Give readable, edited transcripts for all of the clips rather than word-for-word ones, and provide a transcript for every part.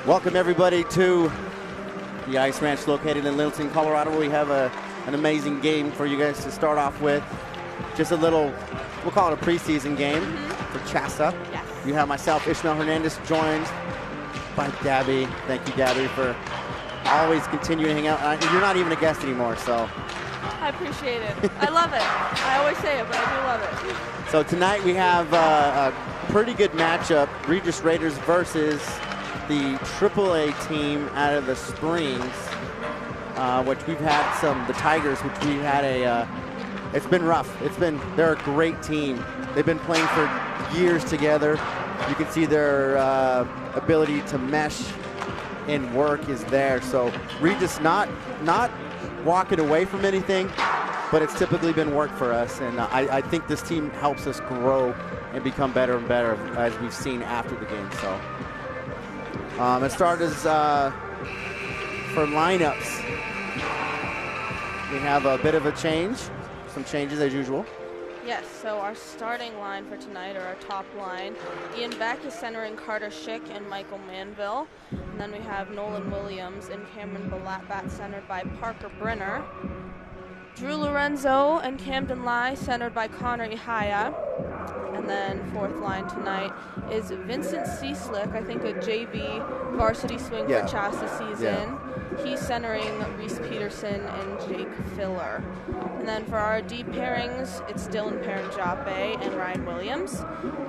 Welcome everybody to the Ice Ranch located in Littleton, Colorado, where we have an amazing game for you guys to start off with. Just a little, we'll call it a preseason game for CSAHA. Yes. You have myself, Ishmael Hernandez, joined by Gabby. Thank you, Gabby, for always continuing to hang out. You're not even a guest anymore, so. I appreciate it. I love it. I always say it, but I do love it. So tonight we have a pretty good matchup, Regis Raiders versus the AAA team out of the Springs, which we've had the Tigers, which we had it's been rough. They're a great team. They've been playing for years together. You can see their ability to mesh and work is there. So Regis not walking away from anything, but it's typically been work for us. And I think this team helps us grow and become better and better as we've seen after the game. So as far as for lineups, we have a bit of a change, some changes as usual. Yes, so our starting line for tonight, or our top line, Ian Beck is centering Carter Schick and Michael Manville. And then we have Nolan Williams and Cameron Balatbat centered by Parker Brenner. Drew Lorenzo and Camden Lai centered by Connor Ihaya. And then fourth line tonight is Vincent Cieslik, I think a JV varsity swing for CSAHA this season. Yeah. He's centering Reese Peterson and Jake Filler. And then for our D pairings, it's Dylan Paranjape and Ryan Williams,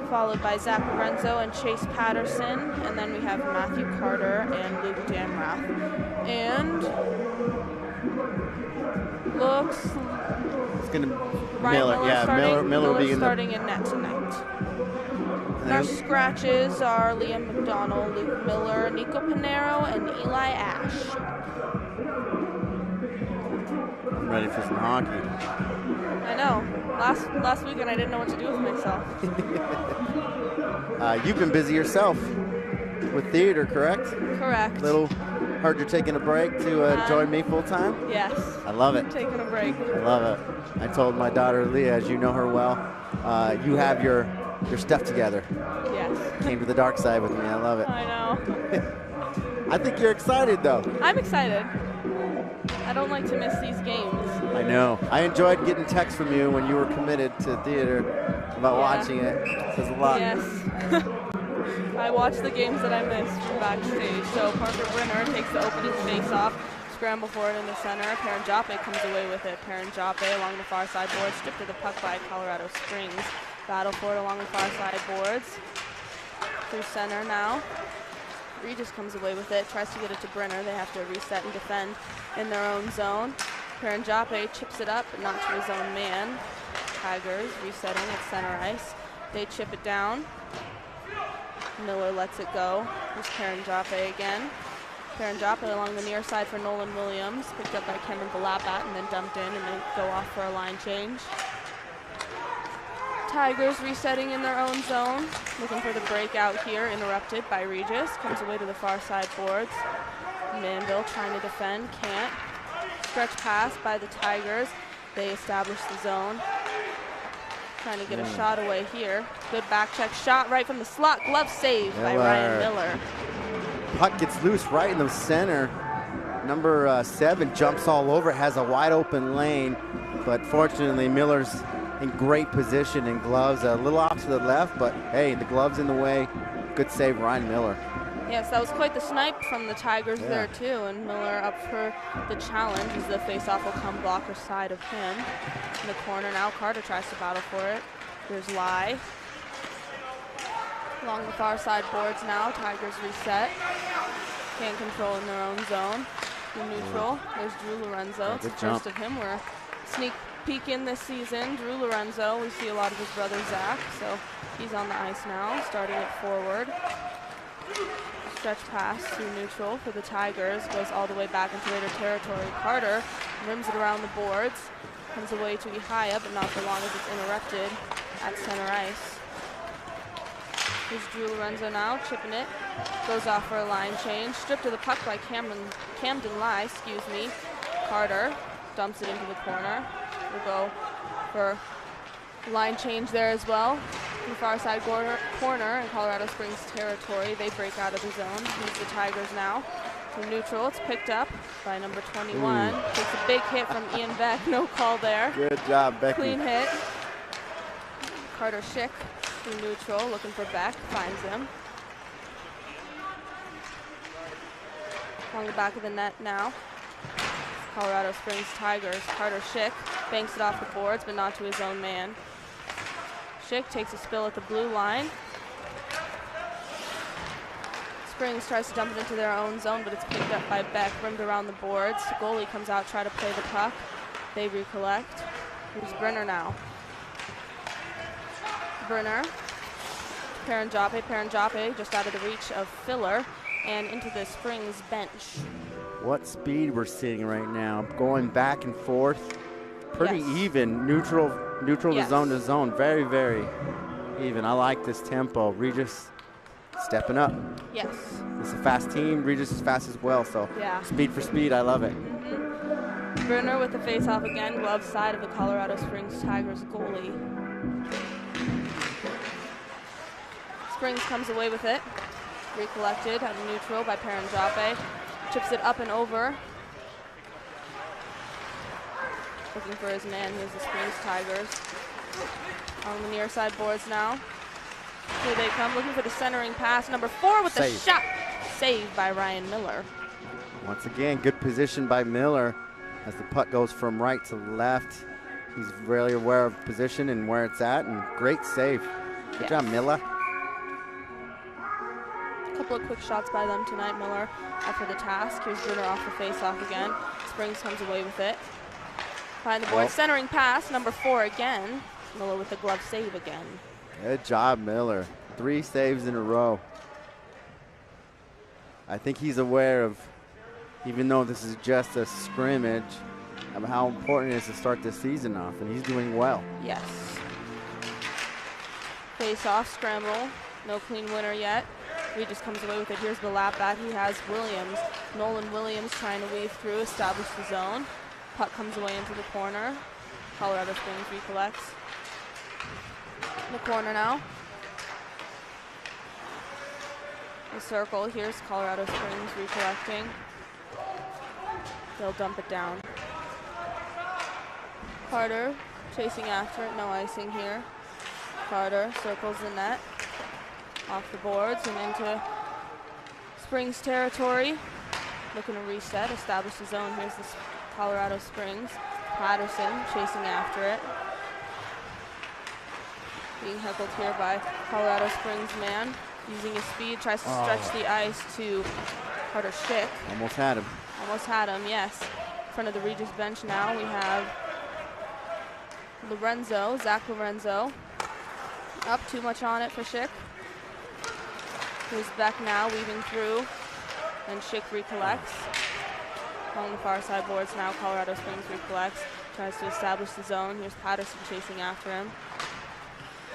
followed by Zach Lorenzo and Chase Patterson. And then we have Matthew Carter and Luke Damrath. And looks it's going to Ryan Miller will be starting in net tonight. And our scratches are Liam McDonald, Luke Miller, Nico Pinero, and Eli Ash. I'm ready for some hockey. I know. Last weekend I didn't know what to do with myself. You've been busy yourself with theater, correct? Correct. Heard you're taking a break to join me full time? Yes. I love it. Taking a break. I love it. I told my daughter Leah, as you know her well, you have your stuff together. Yes. Came to the dark side with me. I love it. I know. I think you're excited though. I'm excited. I don't like to miss these games. I know. I enjoyed getting texts from you when you were committed to theater about watching it. It says a lot. Yes. I watch the games that I missed from backstage. So Parker Brenner takes the opening face-off, scramble for it in the center. Paranjape comes away with it. Paranjape along the far side boards, stripped to the puck by Colorado Springs. Battle for it along the far side boards. Through center now. Regis comes away with it, tries to get it to Brenner. They have to reset and defend in their own zone. Paranjape chips it up, but not to his own man. Tigers resetting at center ice. They chip it down. Miller lets it go. Here's Paranjape again. Paranjape along the near side for Nolan Williams. Picked up by Cameron Balatbat and then dumped in, and then go off for a line change. Tigers resetting in their own zone. Looking for the breakout here. Interrupted by Regis. Comes away to the far side boards. Manville trying to defend. Can't. Stretch pass by the Tigers. They establish the zone. Trying to get a shot away here. Good back check shot right from the slot. Glove save by Ryan Miller. Puck gets loose right in the center. Number 7 jumps all over it, has a wide open lane, but fortunately Miller's in great position and gloves a little off to the left, but hey, the glove's in the way. Good save, Ryan Miller. Yes, that was quite the snipe from the Tigers there too, and Miller up for the challenge as the faceoff will come blocker side of him. In the corner now, Carter tries to battle for it. Here's Lai. Along the far side boards now, Tigers reset. Can't control in their own zone. In neutral, there's Drew Lorenzo. It's the first of him. We're a sneak peek in this season. Drew Lorenzo, we see a lot of his brother Zach, so he's on the ice now, starting it forward. Stretch pass through neutral for the Tigers, goes all the way back into Raider territory. Carter rims it around the boards, comes away to Ihaya, but not for long as it's interrupted at center ice. Here's Drew Lorenzo now, chipping it, goes off for a line change, stripped to the puck by Camden Lai, Carter dumps it into the corner. We'll go for line change there as well. In the far side corner in Colorado Springs territory, they break out of the zone. Here's the Tigers now. From neutral, it's picked up by number 21. Takes a big hit from Ian Beck. No call there. Good job, Becky. Clean hit. Carter Schick through neutral, looking for Beck. Finds him. On the back of the net now. Colorado Springs Tigers. Carter Schick banks it off the boards, but not to his own man. Schick takes a spill at the blue line. Springs tries to dump it into their own zone, but it's picked up by Beck, rimmed around the boards. The goalie comes out, try to play the puck. They recollect. Here's Brenner now. Brenner. Paranjape just out of the reach of Filler and into the Springs bench. What speed we're seeing right now. Going back and forth. Pretty Yes. even. Neutral Yes. to zone. Very, very even. I like this tempo. Regis stepping up. Yes. It's a fast team. Regis is fast as well, so Yeah. speed for speed, I love it. Brenner with the face-off again, glove side of the Colorado Springs Tigers goalie. Springs comes away with it. Recollected at neutral by Paranjape. Chips it up and over. Looking for his man. Here's the Springs Tigers. On the near side boards now. Here they come, looking for the centering pass. Number 4 with the Save. shot. Saved by Ryan Miller. Once again, good position by Miller as the puck goes from right to left. He's really aware of position and where it's at, and great save. Good Yes. job, Miller. A couple of quick shots by them tonight. Miller up for the task. Here's Brenner off the face-off again. Springs comes away with it. Behind the board, Well. centering pass, number 4 again. Miller with the glove save again. Good job, Miller. 3 saves in a row. I think he's aware of, even though this is just a scrimmage, of how important it is to start the season off, and he's doing well. Yes. Face-off, scramble. No clean winner yet. Regis comes away with it. Here's the lap back. He has Williams. Nolan Williams trying to weave through, establish the zone. Puck comes away into the corner. Colorado Springs recollects. In the corner now. The circle. Here's Colorado Springs recollecting. They'll dump it down. Carter chasing after it. No icing here. Carter circles the net. Off the boards and into Springs territory. Looking to reset, establish the zone. Here's the Colorado Springs. Patterson chasing after it. Being heckled here by Colorado Springs man. Using his speed, tries to stretch the ice to Carter Schick. Almost had him. Almost had him, yes. In front of the Regis bench now, we have Zach Lorenzo. Up too much on it for Schick. Here's Beck now, weaving through, and Schick recollects. On the far side boards now, Colorado Springs recollects. Tries to establish the zone. Here's Patterson chasing after him.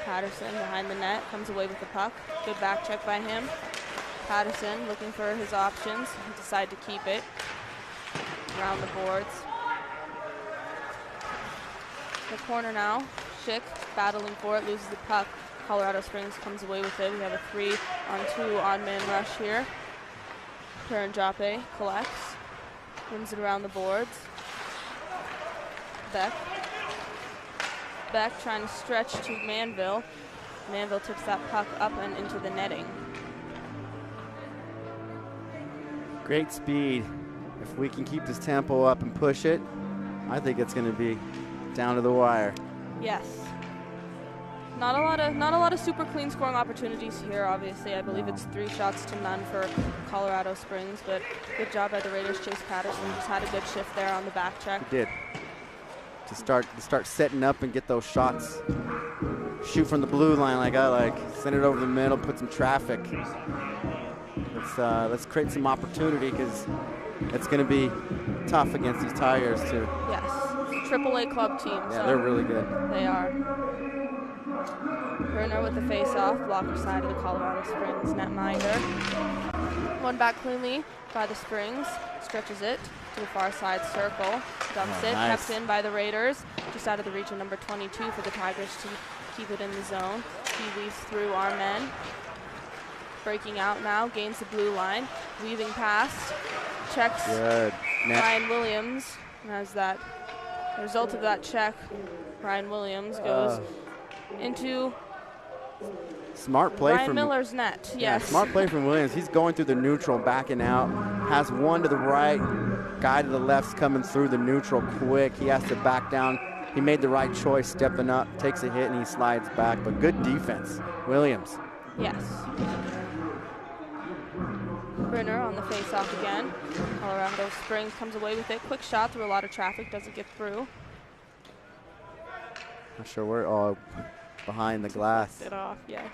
Patterson behind the net, comes away with the puck. Good back check by him. Patterson looking for his options. He decided to keep it around the boards. The corner now, Schick battling for it, loses the puck. Colorado Springs comes away with it. We have a 3-on-2 odd-man rush here. Paranjape collects, wins it around the boards. Beck trying to stretch to Manville. Manville tips that puck up and into the netting. Great speed. If we can keep this tempo up and push it, I think it's going to be down to the wire. Yes. Not a lot of super clean scoring opportunities here, obviously. I believe it's 3 shots to none for Colorado Springs, but good job by the Raiders. Chase Patterson just had a good shift there on the back check. He did. To start setting up and get those shots. Shoot from the blue line like I like. Send it over the middle, put some traffic. Let's create some opportunity because it's going to be tough against these Tigers too. Yes. AAA club team. Yeah, so they're really good. They are. Brenner with the face-off, blocker side of the Colorado Springs netminder. One back cleanly by the Springs, stretches it to the far side circle, dumps it, nice. kept in by the Raiders, just out of the reach of number 22 for the Tigers to keep it in the zone. He weaves through our men. Breaking out now, gains the blue line, weaving past, checks Ryan Williams, and as that result of that check, Ryan Williams goes into smart play Ryan from Miller's net. Yes. Yeah, smart play from Williams. He's going through the neutral, backing out, has one to the right, guy to the left's coming through the neutral quick. He has to back down. He made the right choice, stepping up, takes a hit, and he slides back. But good defense, Williams. Yes. Brenner on the face-off again. Colorado Springs comes away with it. Quick shot through a lot of traffic, doesn't get through. Not sure we're all behind the glass. It off, yes.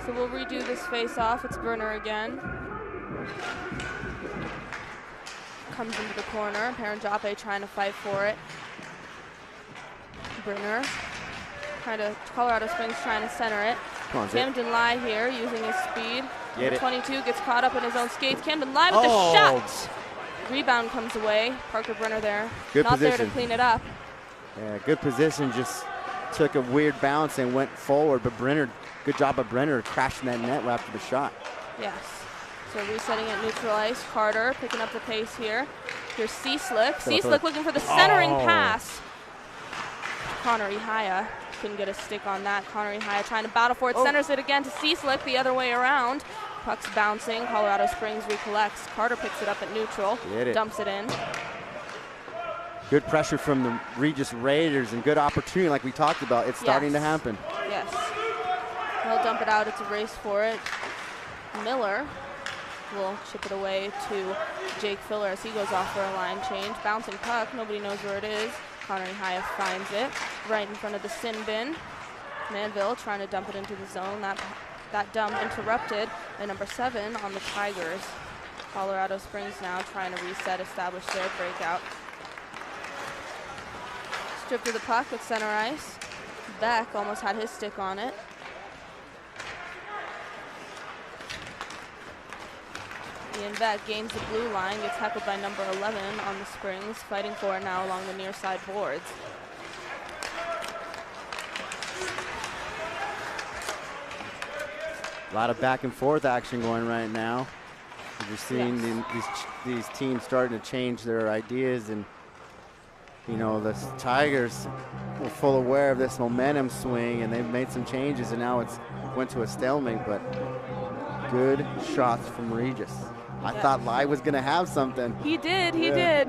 So we'll redo this face-off. It's Brenner again. Comes into the corner. Paranjape trying to fight for it. Brenner. Colorado Springs trying to center it. Camden Lai here using his speed. Number 22 gets caught up in his own skates. Camden Lai with the shot. Rebound comes away. Parker Brenner there. Good Not position. there to clean it up. Yeah, good position. Just took a weird bounce and went forward. But Brenner, good job of Brenner crashing that net after the shot. Yes. So resetting at neutral ice. Carter picking up the pace here. Here's C-Slick. C-Slick looking for the centering pass. Connor Ihaya couldn't get a stick on that. Connor Ihaya trying to battle for it. Centers it again to C-Slick the other way around. Puck's bouncing. Colorado Springs recollects. Carter picks it up at neutral. Dumps it in. Good pressure from the Regis Raiders and good opportunity like we talked about. It's starting to happen. Yes. They'll dump it out. It's a race for it. Miller will chip it away to Jake Filler as he goes off for a line change. Bouncing puck. Nobody knows where it is. Connor Ihaya finds it right in front of the sin bin. Manville trying to dump it into the zone. That dump interrupted by number 7 on the Tigers. Colorado Springs now trying to reset, establish their breakout. Stripped of the puck at center ice. Beck almost had his stick on it. Ian Beck gains the blue line, gets heckled by number 11 on the Springs, fighting for it now along the near side boards. A lot of back and forth action going right now. You're seeing these teams starting to change their ideas, and you know the Tigers were full aware of this momentum swing, and they've made some changes, and now it's went to a stalemate. But good shots from Regis. I thought Lai was going to have something. He did. He did.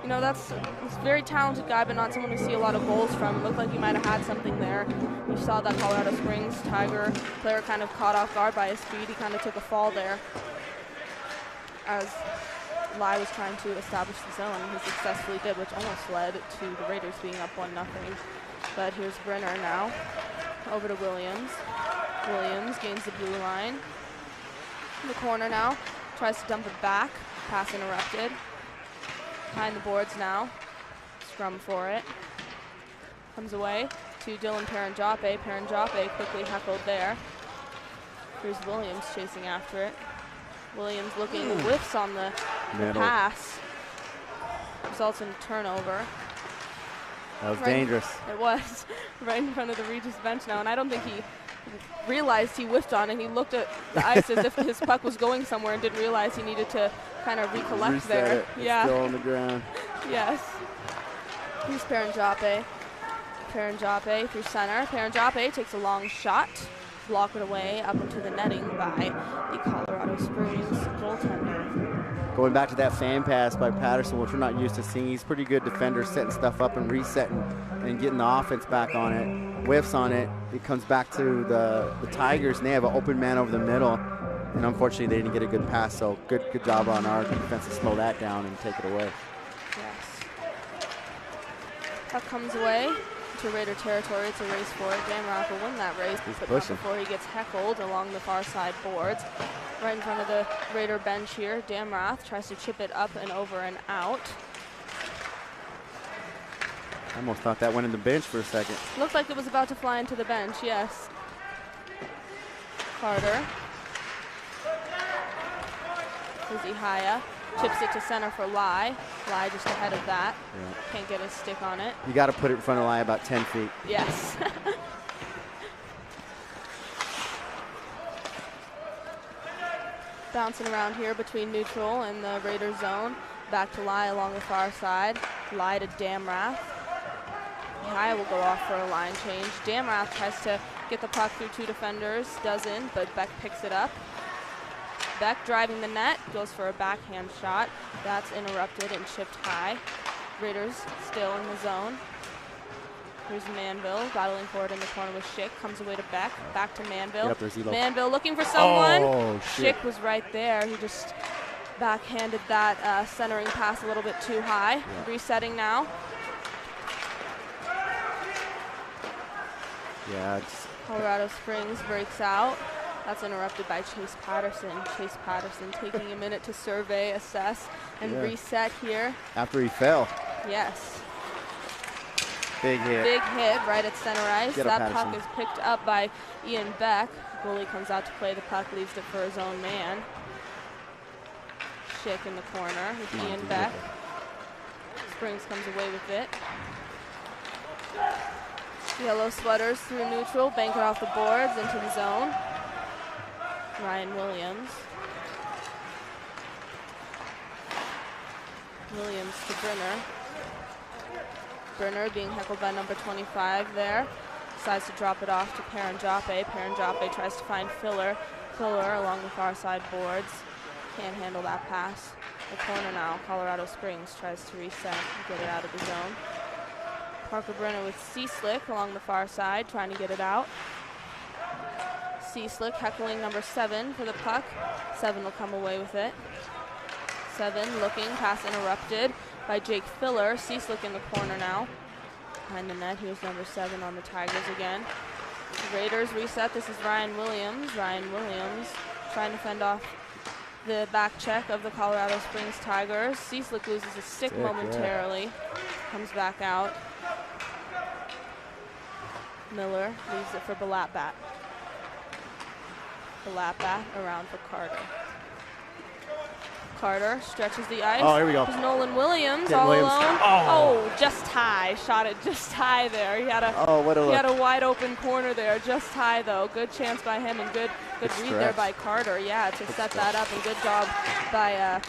You know, he's a very talented guy, but not someone we see a lot of goals from. It looked like he might have had something there. You saw that Colorado Springs Tiger player kind of caught off guard by his speed. He kind of took a fall there as Lai was trying to establish the zone. He successfully did, which almost led to the Raiders being up 1-0. But here's Brenner now. Over to Williams. Williams gains the blue line. In the corner now. Tries to dump it back. Pass interrupted. Behind the boards now. Scrum for it. Comes away to Dylan Paranjape. Paranjape quickly heckled there. Here's Williams chasing after it. Williams looking, whiffs on the pass. Results in a turnover. That was dangerous. It was. Right in front of the Regis bench now. And I don't think he realized he whiffed on it. He looked at the ice as if his puck was going somewhere and didn't realize he needed to kind of recollect Reset there. It. It's still on the ground. Yes. Here's Paranjape. Paranjape through center. Paranjape takes a long shot. Block it away up into the netting by the Colorado Springs goaltender. Going back to that fan pass by Patterson, which we're not used to seeing. He's pretty good defender, setting stuff up and resetting and getting the offense back on it. Whiffs on it. It comes back to the Tigers, and they have an open man over the middle. And unfortunately, they didn't get a good pass. So good job on our defense to slow that down and take it away. Yes. Puck comes away to Raider territory. It's a race for it. Dan Roth will win that race, but not before he gets heckled along the far side boards. Right in front of the Raider bench here, Damrath tries to chip it up and over and out. I almost thought that went in the bench for a second. Looked like it was about to fly into the bench, yes. Carter. Here's Ihaya. Chips it to center for Lai. Lai just ahead of that. Yeah. Can't get his stick on it. You got to put it in front of Lai about 10 feet. Yes. Bouncing around here between neutral and the Raider zone. Back to Lai along the far side. Lai to Damrath. High will go off for a line change. Damrath tries to get the puck through 2 defenders. Doesn't, but Beck picks it up. Beck driving the net, goes for a backhand shot. That's interrupted and chipped high. Raiders still in the zone. Here's Manville battling for it in the corner with Schick. Comes away to Beck. Back to Manville. Manville looking for someone. Oh, Schick was right there. He just backhanded that centering pass a little bit too high. Yeah. Resetting now. Yeah. Colorado Springs breaks out. That's interrupted by Chase Patterson. Chase Patterson taking a minute to survey, assess, and reset here. After he fell. Yes. Big hit. Big hit right at center ice. That puck is picked up by Ian Beck. Goalie comes out to play the puck, leaves it for his own man. Schick in the corner with Ian Beck. Springs comes away with it. Yellow sweaters through neutral, bank it off the boards into the zone. Ryan Williams. Williams to Brenner. Brenner being heckled by number 25 there. Decides to drop it off to Paranjape. Paranjape tries to find Filler. Filler along the far side boards. Can't handle that pass. The corner now, Colorado Springs tries to reset and get it out of the zone. Parker Brenner with C-Slick along the far side, trying to get it out. C-Slick heckling number 7 for the puck. 7 will come away with it. 7 looking, pass interrupted by Jake Filler. C-Slick in the corner now. Behind the net, here's number 7 on the Tigers again. The Raiders reset, this is Ryan Williams. Ryan Williams trying to fend off the back check of the Colorado Springs Tigers. C-Slick loses a stick momentarily. Comes back out. Miller leaves it for Balatbat. Balatbat around for Carter. Carter stretches the ice. Oh, here we go. There's Nolan Williams all alone. Oh, just high. Shot it just high there. He had a wide open corner there. Just high though. Good chance by him and good read there by Carter. Yeah, to set that up, and good job by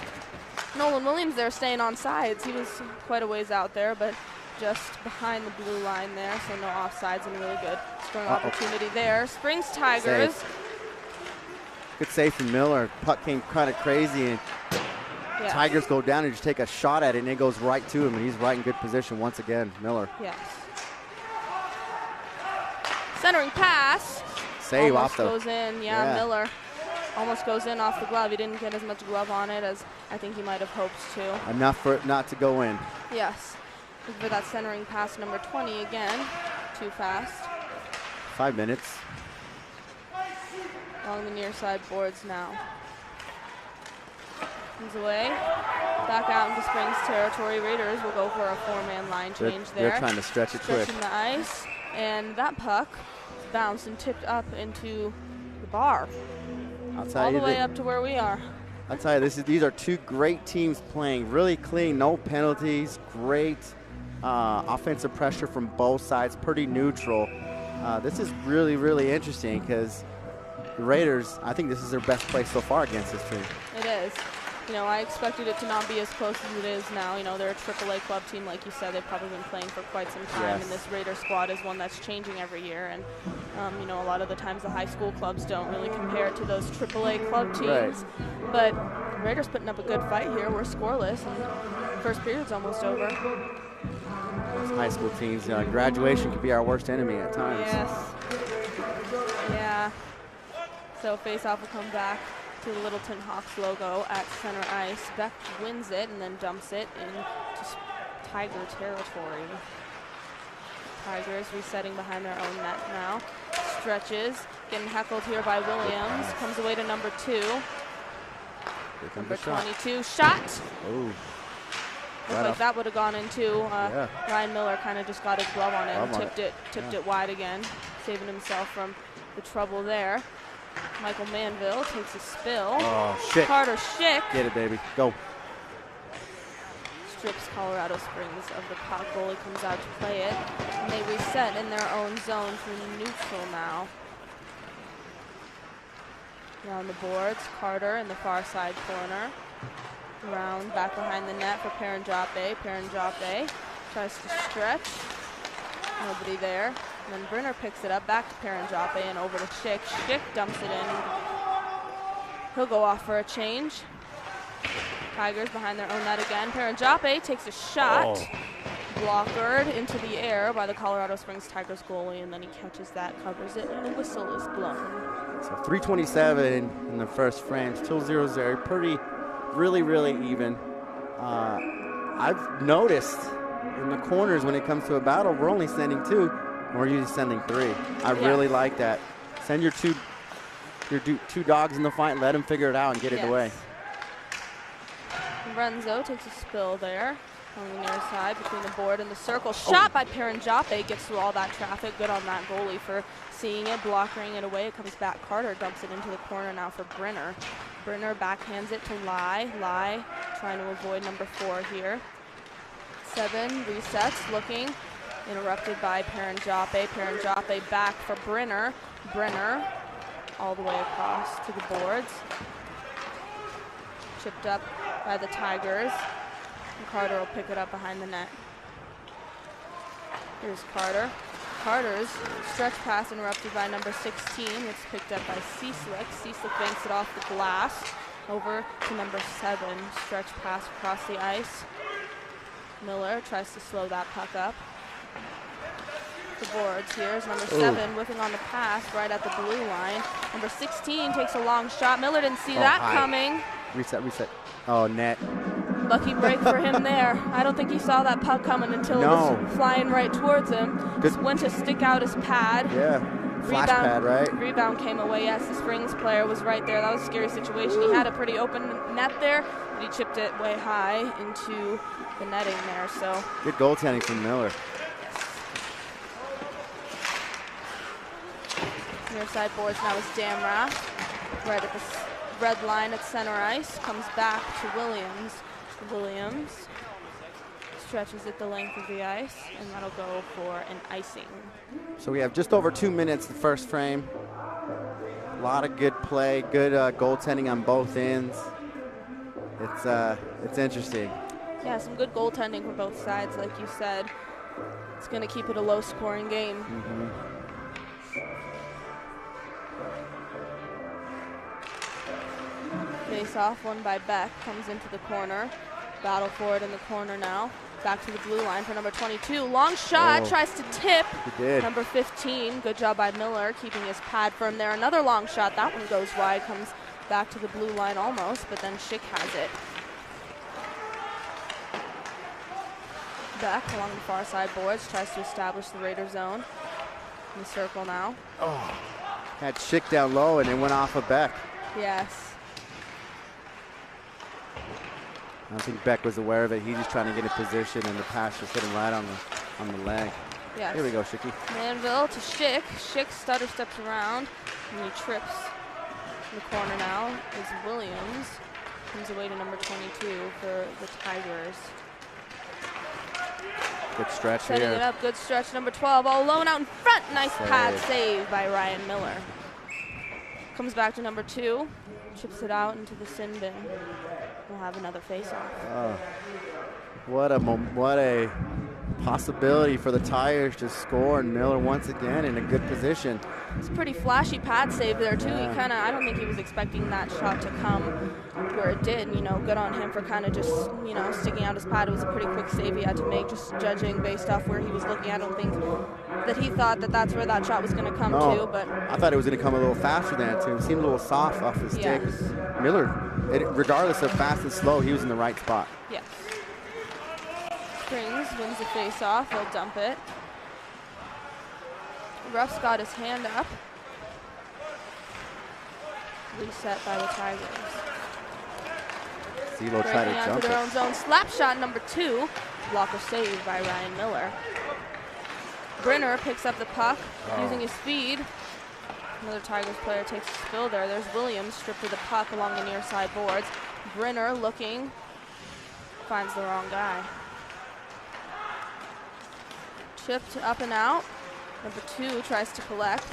Nolan Williams there staying on sides. He was quite a ways out there, but just behind the blue line there, so no offsides, and a really good scoring opportunity there. Springs Tigers. Good save from Miller. Puck came kind of crazy, and Tigers go down and just take a shot at it, and it goes right to him, and he's right in good position once again, Miller. Yes. Centering pass. Save almost goes in. Yeah, Miller almost goes in off the glove. He didn't get as much glove on it as I think he might have hoped to. Enough for it not to go in. Yes. For that centering pass, number 20 again. Too fast. 5 minutes. Along the near side boards now. Comes away. Back out into Springs territory. Raiders will go for a 4-man line change there. They're trying to stretch it quick. Stretching the ice. And that puck bounced and tipped up into the bar. All the way up to where we are. I'll tell you, these are 2 great teams playing. Really clean, no penalties, great offensive pressure from both sides, pretty neutral. This is really, really interesting because the Raiders, I think this is their best play so far against this team. It is. You know, I expected it to not be as close as it is now. You know, they're a AAA club team, like you said. They've probably been playing for quite some time, and this Raider squad is one that's changing every year. And, you know, a lot of the times the high school clubs don't really compare to those AAA club teams. Right. But Raiders putting up a good fight here. We're scoreless, and first period's almost over. Those high school teams, graduation could be our worst enemy at times. Yes. Yeah. So face-off will come back to the Littleton Hawks logo at center ice. Beck wins it and then dumps it into Tiger territory. Tigers resetting behind their own net now. Stretches, getting heckled here by Williams. Comes away to number 2. Number 22, shot. Ooh. Looked like that would have gone into Ryan Miller. Kind of just got his glove on it and tipped it wide again, saving himself from the trouble there. Michael Manville takes a spill. Oh, shit. Carter Schick. Get it, baby. Go. strips Colorado Springs of the puck. Goalie comes out to play it, and they reset in their own zone through neutral now. Around the boards, Carter in the far side corner. Around back behind the net for Paranjape. Paranjape tries to stretch. Nobody there. And then Brenner picks it up back to Paranjape and over to Schick. Schick dumps it in. He'll go off for a change. Tigers behind their own net again. Paranjape takes a shot. Blockered into the air by the Colorado Springs Tigers goalie, and then he catches that, covers it, and a whistle is blown. So 3:27 in the first frame, still 0-0, pretty, really even. I've noticed in the corners when it comes to a battle, we're only sending 2, and we're usually sending 3. I really like that. Send your two dogs in the fight, let them figure it out and get it away. Renzo takes a spill there. On the near side between the board and the circle. Shot by Paranjape, gets through all that traffic. Good on that goalie for seeing it, blocking it away. It comes back. Carter dumps it into the corner now for Brenner. Brenner backhands it to Lai. Lai trying to avoid number 4 here. 7 resets, looking. Interrupted by Paranjape. Paranjape back for Brenner. Brenner all the way across to the boards. Chipped up by the Tigers. And Carter will pick it up behind the net. Here's Carter. Carter's stretch pass interrupted by number 16. It's picked up by Cieslik. Cieslik banks it off the glass over to number 7. Stretch pass across the ice. Miller tries to slow that puck up. The boards. Here's number 7 whipping on the pass right at the blue line. Number 16 takes a long shot. Miller didn't see that coming. Reset. Oh, net. Lucky break for him there. I don't think he saw that puck coming until it was flying right towards him. Just went to stick out his pad. Yeah, flash pad, right? Rebound came away. Yes, the Springs player was right there. That was a scary situation. He had a pretty open net there, but he chipped it way high into the netting there. So good goaltending from Miller. Near side boards now is Damrath. Right at the red line at center ice. Comes back to Williams. Williams stretches it the length of the ice, and that'll go for an icing. So we have just over 2 minutes the first frame. A lot of good play, good goaltending on both ends. It's interesting. Yeah, some good goaltending for both sides, like you said. It's going to keep it a low-scoring game. Face-off, won by Beck, comes into the corner. Battle for it in the corner now. Back to the blue line for number 22. Long shot, tries to tip. He did. Number 15, good job by Miller, keeping his pad firm there. Another long shot, that one goes wide, comes back to the blue line almost, but then Schick has it. Beck along the far side boards, tries to establish the Raider zone. In the circle now. Had Schick down low and it went off of Beck. Yes. I don't think Beck was aware of it. He's just trying to get in position, and the pass just hit him right on the leg. Yes. Here we go, Schicky. Manville to Schick. Schick stutter steps around, and he trips. In the corner now is Williams. Comes away to number 22 for the Tigers. Good stretch Setting here. it up, good stretch. Number 12 all alone out in front. Nice pad save by Ryan Miller. Comes back to number 2. Chips it out into the sin bin. We'll have another face-off. What a possibility for the Tigers to score, and Miller once again in a good position. It's a pretty flashy pad save there too. He I don't think he was expecting that shot to come where it did. Good on him for kind of just, sticking out his pad. It was a pretty quick save he had to make, just judging based off where he was looking. I don't think that he thought that that's where that shot was going to come to, but I thought it was going to come a little faster than it too. It seemed a little soft off his stick. Miller, regardless of fast and slow, he was in the right spot. Yes. Springs wins the face-off. He'll dump it. Ruff's got his hand up. Reset by the Tigers. Zelo tried to jump their own zone. Slap shot number 2. Blocker save by Ryan Miller. Brenner picks up the puck using his speed. Another Tigers player takes a spill there. There's Williams stripped of the puck along the near side boards. Brenner looking. Finds the wrong guy. Chipped up and out. Number 2 tries to collect.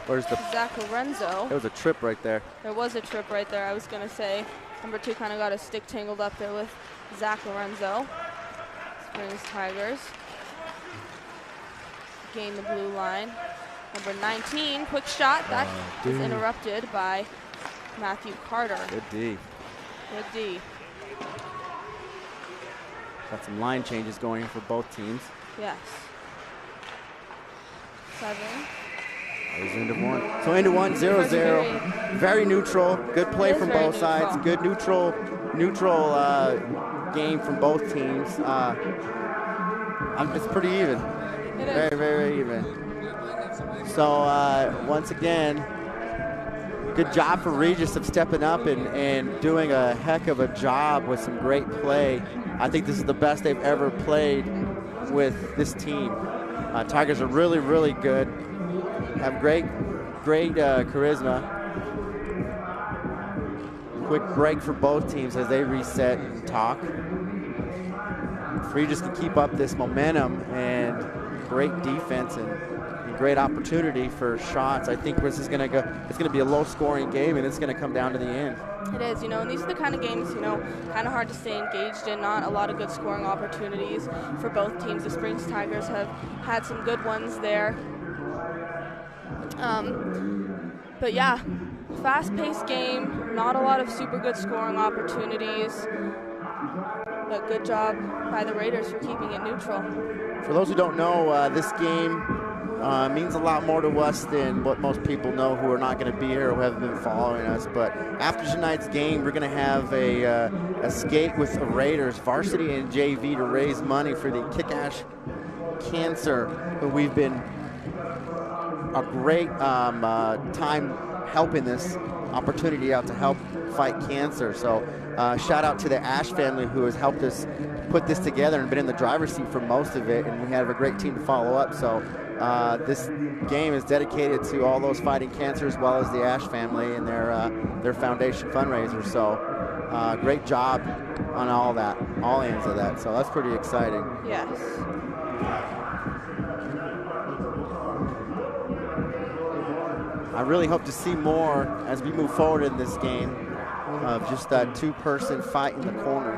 Where's the Zach Lorenzo? There was a trip right there. There was a trip right there. I was going to say number 2 kind of got a stick tangled up there with Zach Lorenzo. Springs Tigers gain the blue line. Number 19, quick shot. That is interrupted by Matthew Carter. Good D. Good D. Got some line changes going for both teams. Yes. 7. He's into 1. So into 1, 0-0. Very neutral. Good play from both sides. Good neutral game from both teams. It's pretty even. It is. Very, very even. So once again, good job for Regis of stepping up and doing a heck of a job with some great play. I think this is the best they've ever played with this team. Tigers are really, really good. Have great charisma. Quick break for both teams as they reset and talk. If Regis can keep up this momentum and great defense and great opportunity for shots, I think this is going to go. It's going to be a low-scoring game, and it's going to come down to the end. It is, and these are the kind of games, kind of hard to stay engaged in. Not a lot of good scoring opportunities for both teams. The Springs Tigers have had some good ones there. But yeah, fast-paced game, not a lot of super good scoring opportunities, but good job by the Raiders for keeping it neutral. For those who don't know, this game means a lot more to us than what most people know who are not going to be here or who haven't been following us. But after tonight's game, we're going to have a skate with the Raiders, varsity and JV, to raise money for the Kick-Ass Cancer, who we've been a great time helping this opportunity out to help fight cancer. So shout out to the Ash family who has helped us put this together and been in the driver's seat for most of it, and we have a great team to follow up. So this game is dedicated to all those fighting cancer as well as the Ash family and their foundation fundraiser. So great job on all ends of that. So that's pretty exciting. Yes. I really hope to see more as we move forward in this game of just that 2-person fight in the corner.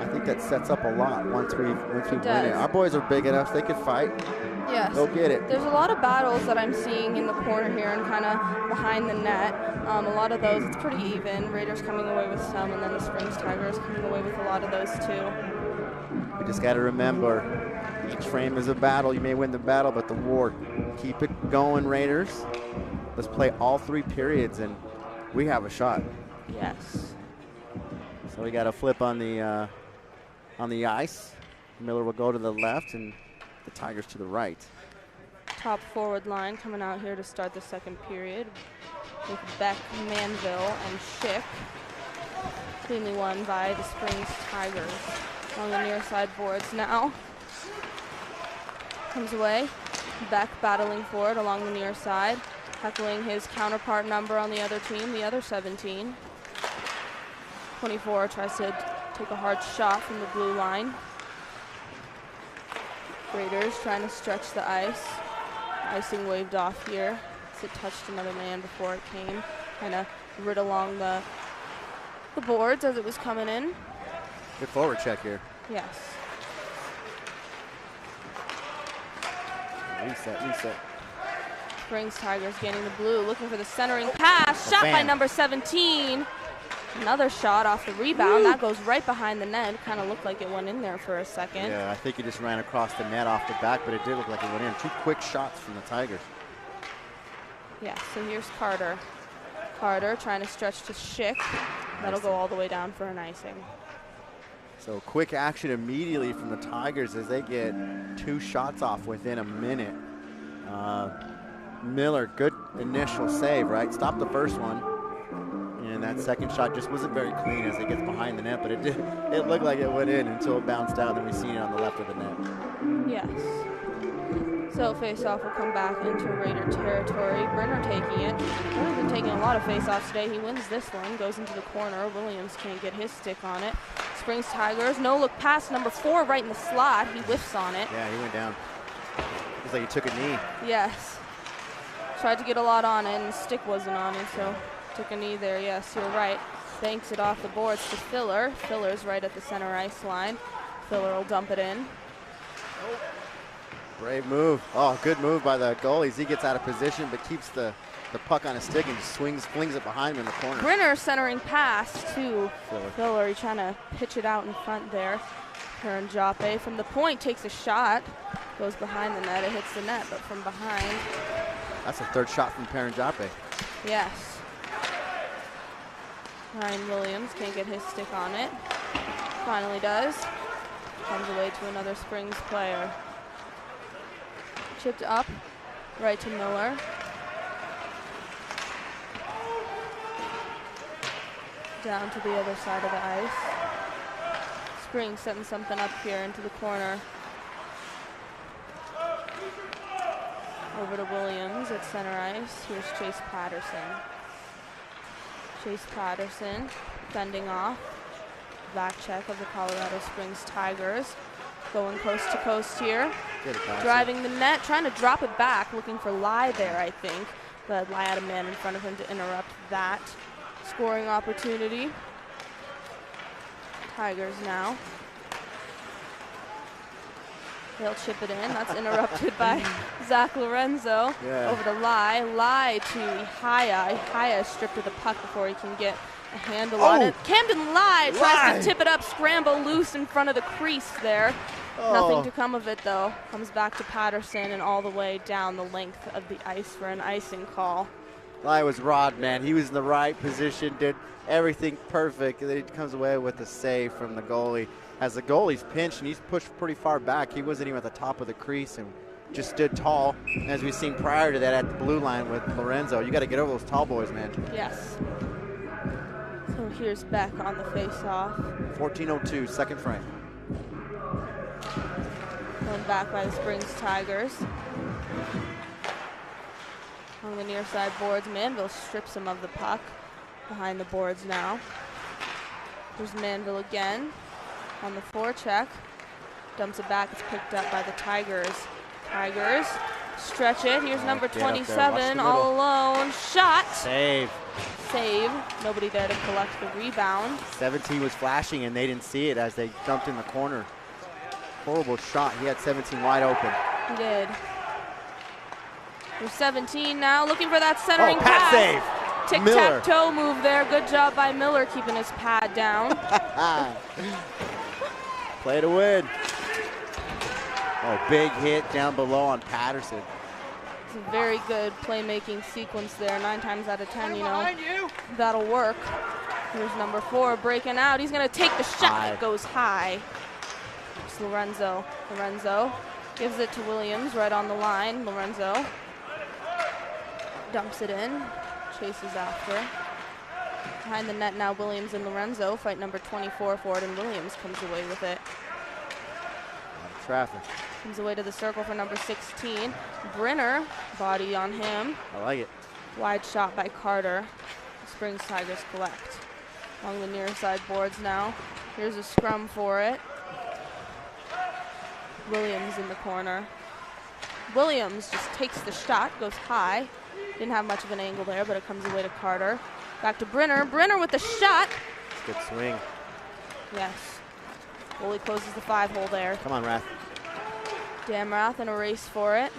I think that sets up a lot once we win it. Our boys are big enough; they could fight. Yes. Go get it. There's a lot of battles that I'm seeing in the corner here and kind of behind the net. A lot of those, it's pretty even. Raiders coming away with some, and then the Springs Tigers coming away with a lot of those too. We just got to remember, each frame is a battle. You may win the battle, but the war. Keep it going, Raiders. Let's play all 3 periods, and we have a shot. Yes. So we got a flip on the ice. Miller will go to the left, and the Tigers to the right. Top forward line coming out here to start the second period with Beck, Manville, and Schick. Cleanly won by the Springs Tigers. On the near side boards now. Comes away. Beck battling for it along the near side. Heckling his counterpart number on the other team, the other 17. 24 tries to take a hard shot from the blue line. Raiders trying to stretch the ice. Icing waved off here as it touched another man before it came. Kind of rid along the boards as it was coming in. Good forward check here. Yes. Reset. Springs Tigers gaining the blue, looking for the centering pass. Shot by number 17. Another shot off the rebound. That goes right behind the net. Kind of looked like it went in there for a second. Yeah, I think he just ran across the net off the back, but it did look like it went in. 2 quick shots from the Tigers. Yeah, so here's Carter. Carter trying to stretch to Schick. That'll go all the way down for an icing. So quick action immediately from the Tigers as they get 2 shots off within a minute. Miller, good initial save, right? Stopped the first one. And that second shot just wasn't very clean as it gets behind the net, but it looked like it went in until it bounced out, and we seen it on the left of the net. Yes. So face-off will come back into Raider territory. Brenner taking it. Brenner's been taking a lot of face-offs today. He wins this one, goes into the corner. Williams can't get his stick on it. Springs Tigers, no look pass, number 4 right in the slot. He whiffs on it. Yeah, he went down. Looks like he took a knee. Yes. Tried to get a lot on it, and the stick wasn't on it, so took a knee there. Yes, you're right. Banks it off the boards to Filler. Filler's right at the center ice line. Filler will dump it in. Brave move. Oh, good move by the goalies. He gets out of position, but keeps the puck on his stick and just flings it behind him in the corner. Brenner centering pass to Filler. He's trying to pitch it out in front there. Jape from the point takes a shot. Goes behind the net. It hits the net, but from behind. That's the third shot from Jape. Yes. Ryan Williams can't get his stick on it. Finally does. Comes away to another Springs player. Chipped up, right to Miller. Down to the other side of the ice. Springs setting something up here into the corner. Over to Williams at center ice. Here's Chase Patterson. Chase Patterson fending off. Back check of the Colorado Springs Tigers. Going coast to coast here. Driving the net, trying to drop it back, looking for Lai there, I think. But Lai had a man in front of him to interrupt that scoring opportunity. Tigers now. They'll chip it in. That's interrupted by Zach Lorenzo. Yeah. Over to Lai. Lai to Ihaya. Ihaya stripped of the puck before he can get a handle on it. Camden Lai tries to tip it up, scramble loose in front of the crease there. Nothing to come of it, though. Comes back to Patterson and all the way down the length of the ice for an icing call. Lai was robbed, man. He was in the right position, did everything perfect, and then he comes away with a save from the goalie. As the goalie's pinched and he's pushed pretty far back, he wasn't even at the top of the crease and just stood tall. As we've seen prior to that at the blue line with Lorenzo, you got to get over those tall boys, man. Yes. So here's Beck on the face-off. 14:02, second frame. Going back by the Springs Tigers. On the near side boards, Manville strips him of the puck. Behind the boards now. Here's Manville again. On the forecheck. Dumps it back. It's picked up by the Tigers. Tigers stretch it. Here's number 27 all alone. Shot. Save. Nobody there to collect the rebound. 17 was flashing and they didn't see it as they dumped in the corner. Horrible shot. He had 17 wide open. He did. There's 17 now, looking for that centering pass. Save. Tic-tac-toe move there. Good job by Miller keeping his pad down. Play to win. Oh, big hit down below on Patterson. It's a very good playmaking sequence there. 9 times out of 10, you know, that'll work. Here's number 4 breaking out. He's going to take the shot. It goes high. It's Lorenzo. Lorenzo gives it to Williams right on the line. Lorenzo dumps it in. Chases after. Behind the net now, Williams and Lorenzo. Fight number 24 for it, and Williams comes away with it. A lot of traffic. Comes away to the circle for number 16. Brenner, body on him. I like it. Wide shot by Carter. Springs Tigers collect. Along the near side boards now. Here's a scrum for it. Williams in the corner. Williams just takes the shot, goes high. Didn't have much of an angle there, but it comes away to Carter. Back to Brenner. Brenner with the shot. Good swing. Yes. Goalie closes the 5-hole there. Come on, Rath. Damrath in a race for it.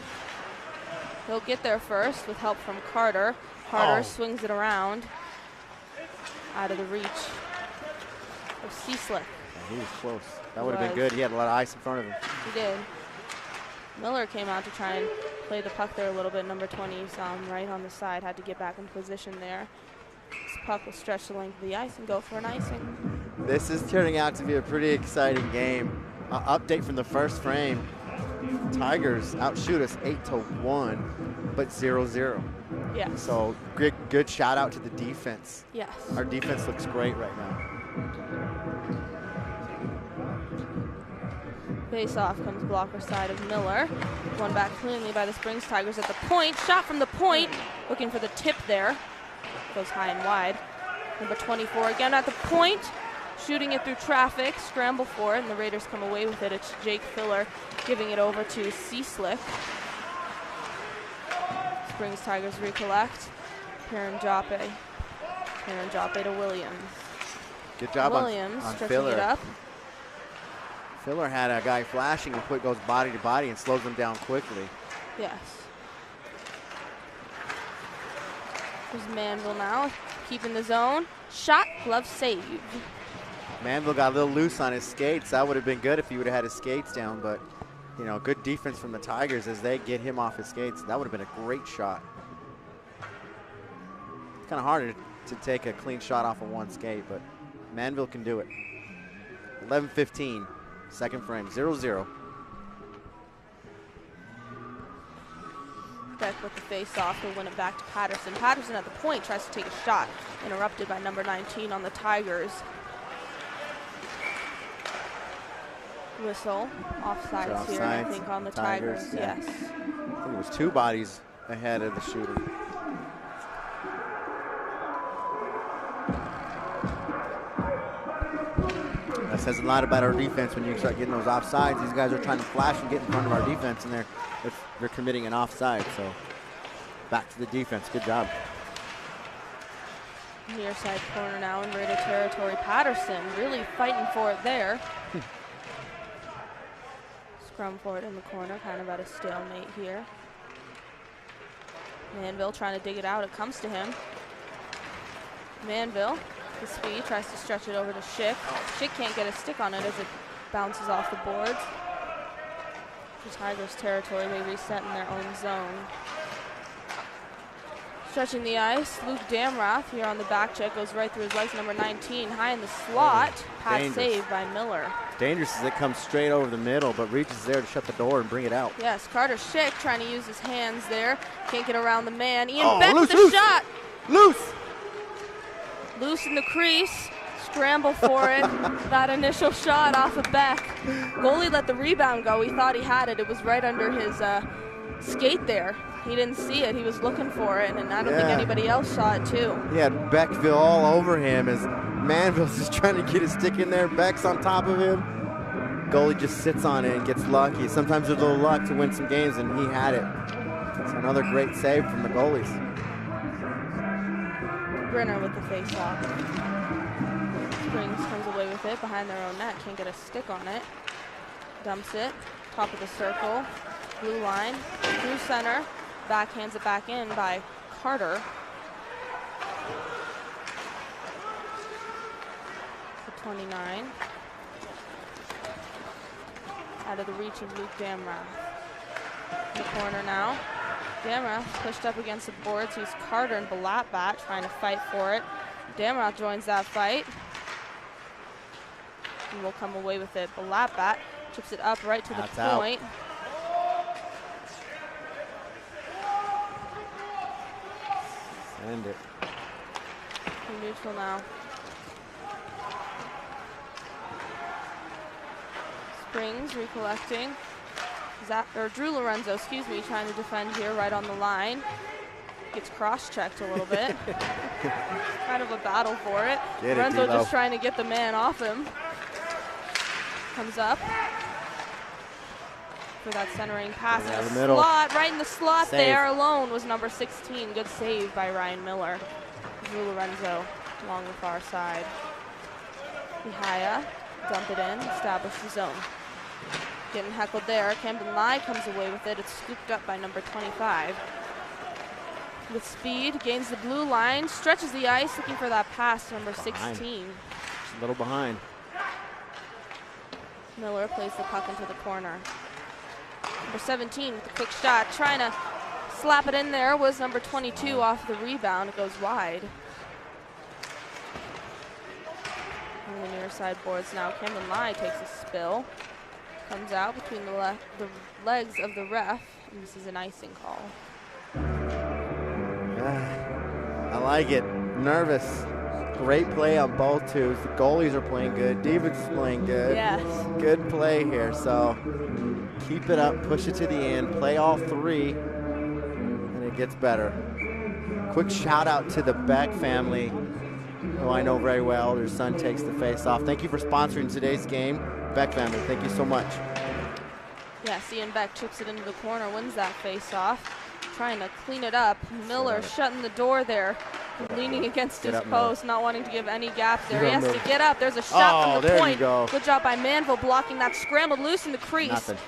He'll get there first with help from Carter. Carter swings it around. Out of the reach of Cieslik. Yeah, he was close. That would have been good. He had a lot of ice in front of him. He did. Miller came out to try and play the puck there a little bit. Number 20, you saw him right on the side. Had to get back in position there. This puck will stretch the length of the ice and go for an icing. This is turning out to be a pretty exciting game. Update from the first frame. Tigers outshoot us 8-1, but 0-0. Yes. So good shout out to the defense. Yes. Our defense looks great right now. Face off comes blocker side of Miller. Won back cleanly by the Springs Tigers at the point. Shot from the point. Looking for the tip there. Goes high and wide. Number 24 again at the point. shooting it through traffic, scramble for it, and the Raiders come away with it. It's Jake Filler giving it over to C-Slick. Springs Tigers recollect. Perrin Joppe to Williams. Good job Williams on stretching Filler. it up. Filler had a guy flashing and goes body to body and slows him down quickly. Yes. There's Manville now, keeping the zone. Shot, glove save. Manville got a little loose on his skates. That would have been good if he would have had his skates down, but you know, good defense from the Tigers as they get him off his skates. That would have been a great shot. It's kind of hard to take a clean shot off of one skate, but Manville can do it. 11:15, second frame, 0-0. Beck with the face-off, he'll win it back to Patterson. Patterson at the point tries to take a shot, interrupted by number 19 on the Tigers. Whistle, offsides here, I think, on the Tigers. Yeah. Yes. I think it was 2 bodies ahead of the shooter. That says a lot about our defense when you start getting those offsides. These guys are trying to flash and get in front of our defense, and they're committing an offside. So back to the defense. Good job. Near side corner now in Raider territory. Patterson really fighting for it there. Scrum for it in the corner, kind of at a stalemate here. Manville trying to dig it out. It comes to him. Manville, the speed, tries to stretch it over to Schick. Schick can't get a stick on it as it bounces off the boards. The Tigers territory, they reset in their own zone. Stretching the ice, Luke Damrath here on the back check, goes right through his legs, number 19, high in the slot. Pad saved by Miller. Dangerous as it comes straight over the middle, but Regis is there to shut the door and bring it out. Yes, Carter Schick trying to use his hands there. Can't get around the man. Ian Beck with the shot. Loose! Loose in the crease. Scramble for it. That initial shot off of Beck. Goalie let the rebound go. He thought he had it. It was right under his skate there. He didn't see it. He was looking for it, and I don't think anybody else saw it too. He had Beckville all over him as Manville's just trying to get his stick in there. Beck's on top of him. Goalie just sits on it and gets lucky. Sometimes there's a little luck to win some games, and he had it. It's another great save from the goalies. Brenner with the face-off. Springs comes away with it behind their own net. Can't get a stick on it. Dumps it. Top of the circle. Blue line. Through center. Backhands it back in by Carter. For 29. Out of the reach of Luke Damrath. In the corner now. Damrath pushed up against the boards. He's Carter and Balatbat trying to fight for it. Damrath joins that fight. And will come away with it. Balatbat chips it up right to the point. Send it. Neutral now. Springs recollecting. Drew Lorenzo, trying to defend here right on the line. Gets cross-checked a little bit. Kind of a battle for it. Lorenzo just trying to get the man off him. Comes up for that centering pass in the slot. Right in the slot there alone was number 16. Good save by Ryan Miller. Drew Lorenzo along the far side. Mihaya, dump it in, establish the zone. Getting heckled there. Camden Lai comes away with it. It's scooped up by number 25. With speed, gains the blue line, stretches the ice, looking for that pass to number 16. Just a little behind. Miller plays the puck into the corner. Number 17 with a quick shot, trying to slap it in there was number 22 off the rebound. It goes wide. On the near side boards now, Camden Lai takes a spill. Comes out between the legs of the ref, and this is an icing call. I like it. Nervous. Great play on both twos. The goalies are playing good. David's playing good. Yes. Good play here. So keep it up. Push it to the end. Play all three, and it gets better. Quick shout out to the Beck family. who I know very well. Their son takes the face off. Thank you for sponsoring today's game. Beck family, thank you so much. Yeah, Ian Beck chips it into the corner, wins that face off. Trying to clean it up. Miller shutting the door there, leaning against his post, not wanting to give any gap there. He has to get up. There's a shot from the point. Good job by Manville blocking that, scrambled loose in the crease. Nothing.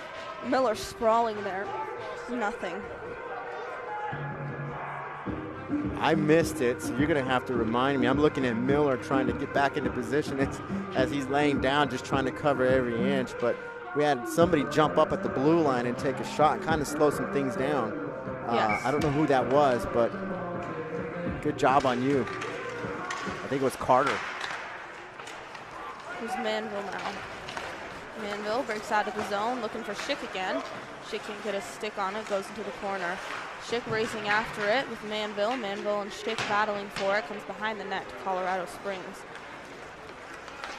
Miller sprawling there. Nothing. I missed it, so you're going to have to remind me. I'm looking at Miller trying to get back into position as he's laying down, just trying to cover every inch. But we had somebody jump up at the blue line and take a shot, kind of slow some things down. Yes. I don't know who that was, but good job on you. I think it was Carter. Who's Manville now? Manville breaks out of the zone, looking for Schick again. Schick can't get a stick on it, goes into the corner. Schick racing after it with Manville. Manville and Schick battling for it, comes behind the net to Colorado Springs.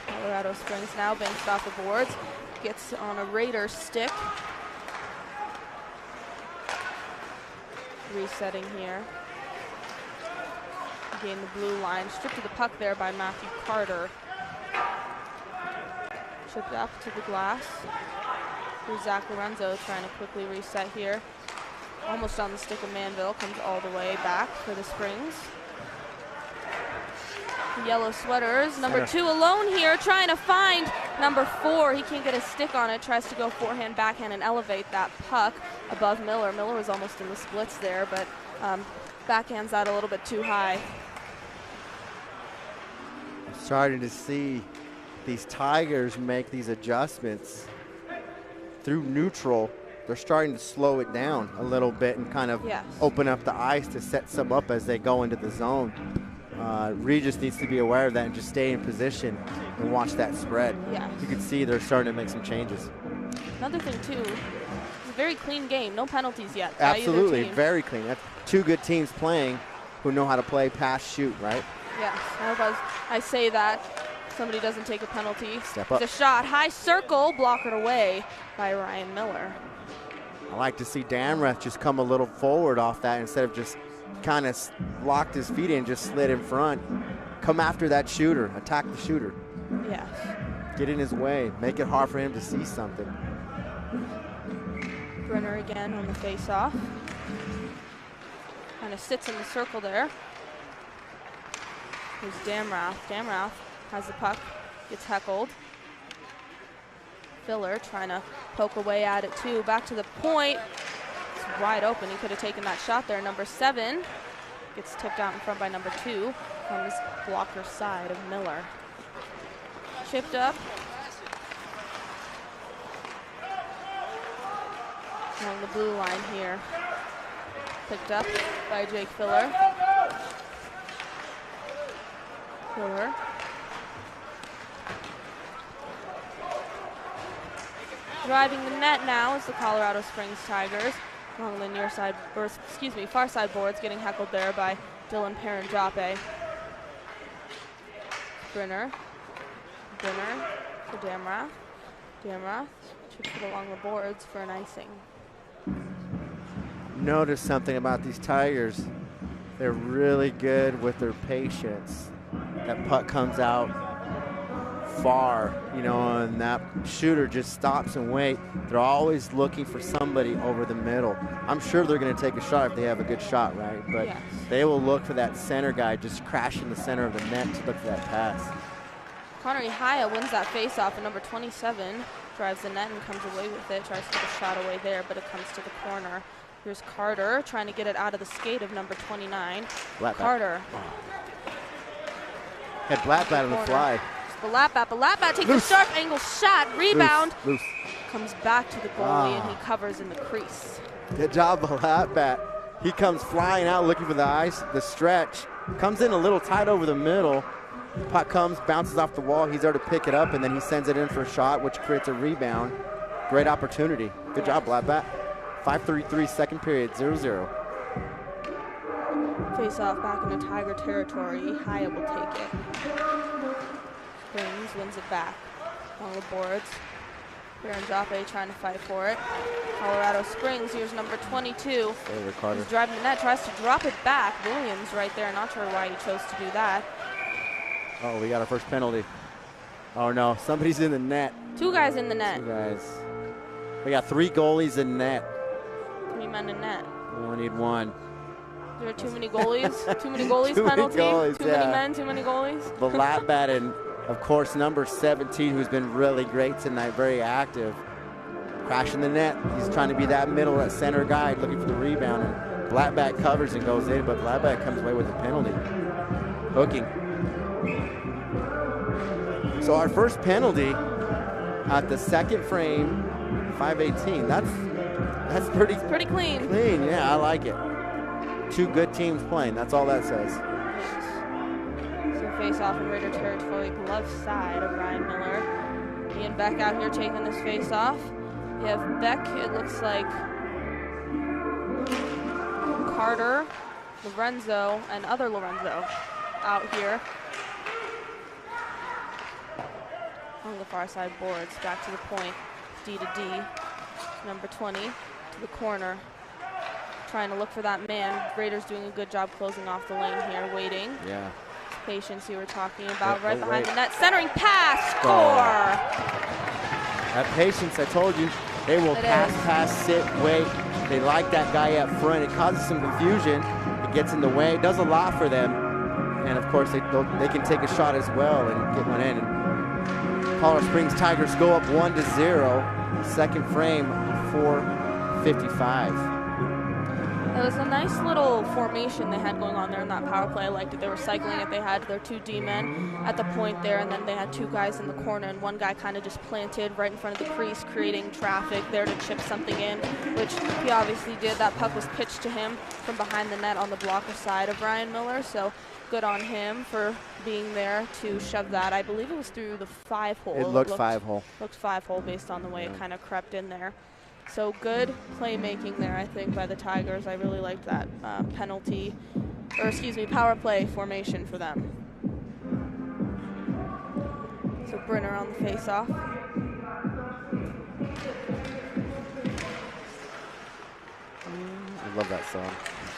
Colorado Springs now banks off the boards, gets on a Raider stick. Resetting here. Gain the blue line, stripped to the puck there by Matthew Carter. Chipped up to the glass. Here's Zach Lorenzo trying to quickly reset here. Almost on the stick of Manville, comes all the way back for the Springs. The yellow sweaters, number 2 alone here, trying to find number 4. He can't get a stick on it, tries to go forehand, backhand, and elevate that puck above Miller. Miller was almost in the splits there, but backhands out a little bit too high. Starting to see these Tigers make these adjustments through neutral. They're starting to slow it down a little bit and kind of open up the ice to set some up as they go into the zone. Regis needs to be aware of that and just stay in position and watch that spread. Yes. You can see they're starting to make some changes. Another thing too, it's a very clean game, no penalties yet. Absolutely, very clean. That's two good teams playing who know how to play pass, shoot, right? Yes, I hope I say that. Somebody doesn't take a penalty. Step up. It's a shot, high circle, blockered away by Ryan Miller. I like to see Damreth just come a little forward off that instead of just kind of locked his feet in, just slid in front. Come after that shooter, attack the shooter. Yes. Get in his way, make it hard for him to see something. Brenner again on the face-off. Kind of sits in the circle there. Here's Damrath. Damrath has the puck, gets heckled. Filler trying to poke away at it too. Back to the point. It's wide open. He could have taken that shot there. Number 7 gets tipped out in front by number 2 on this blocker side of Miller. Chipped up. Along the blue line here. Picked up by Jake Filler. Filler. Driving the net now is the Colorado Springs Tigers. Along the near side, or excuse me, far side boards, getting heckled there by Dylan Paranjape. Brenner for Damrath. Damrath chips it along the boards for an icing. Notice something about these Tigers. They're really good with their patience. That puck comes out far, you know, and that shooter just stops and waits. They're always looking for somebody over the middle. I'm sure they're going to take a shot if they have a good shot, right? But yes, they will look for that center guy just crash in the center of the net to look for that pass. Connor Ihaya wins that faceoff, and number 27 drives the net and comes away with it. Tries to get a shot away there, but it comes to the corner. Here's Carter trying to get it out of the skate of number 29. Carter. Had Blackbat on the fly. Blackbat takes a sharp angle shot. Rebound. Loose. Comes back to the goalie, and he covers in the crease. Good job, Blackbat. He comes flying out looking for the ice, the stretch. Comes in a little tight over the middle. Puck comes, bounces off the wall. He's there to pick it up, and then he sends it in for a shot, which creates a rebound. Great opportunity. Good job, Blackbat. 5:33, second period, 0-0. Face off back into Tiger territory. Ihaya will take it. Springs wins it back on the boards. Paranjape trying to fight for it. Colorado Springs, here's number 22. He's driving the net, tries to drop it back. Williams right there, not sure why he chose to do that. Oh, we got our first penalty. Oh, no. Somebody's in the net. 2 guys in the net. 2 guys. We got 3 goalies in net. 3 men in net. We only need 1. There are too many goalies. Too many goalies Too many penalty. goalies, Too many men, too many goalies. Latbat and, of course, number 17, who's been really great tonight, very active. Crashing the net. He's trying to be that middle, that center guy, looking for the rebound. And Latbat covers and goes in, but Latbat comes away with a penalty. Hooking. So our first penalty at the second frame, 5:18. That's pretty clean. Clean, yeah, I like it. 2 good teams playing. That's all that says. So face off in Raider territory, left side of Ryan Miller. Ian Beck out here taking this face off. You have Beck, it looks like Carter, Lorenzo, and other Lorenzo out here. On the far side boards, back to the point, D to D. Number 20 to the corner. Trying to look for that man. Raiders doing a good job closing off the lane here, waiting. Yeah. Patience you were talking about, right behind the net. Centering pass, score! That patience, I told you, they will pass, sit, wait. They like that guy up front. It causes some confusion. It gets in the way. It does a lot for them. And, of course, they can take a shot as well and get one in. And Colorado Springs Tigers go up 1-0. Second frame, 4:55. It was a nice little formation they had going on there in that power play. I liked it. They were cycling it. They had their 2 D-men at the point there, and then they had 2 guys in the corner, and one guy kind of just planted right in front of the crease, creating traffic there to chip something in, which he obviously did. That puck was pitched to him from behind the net on the blocker side of Ryan Miller, so good on him for being there to shove that. I believe it was through the 5-hole. It looked 5-hole. Looked 5-hole based on the way it kind of crept in there. So good playmaking there, I think, by the Tigers. I really liked that power play formation for them. So Brenner on the face-off. I love that song.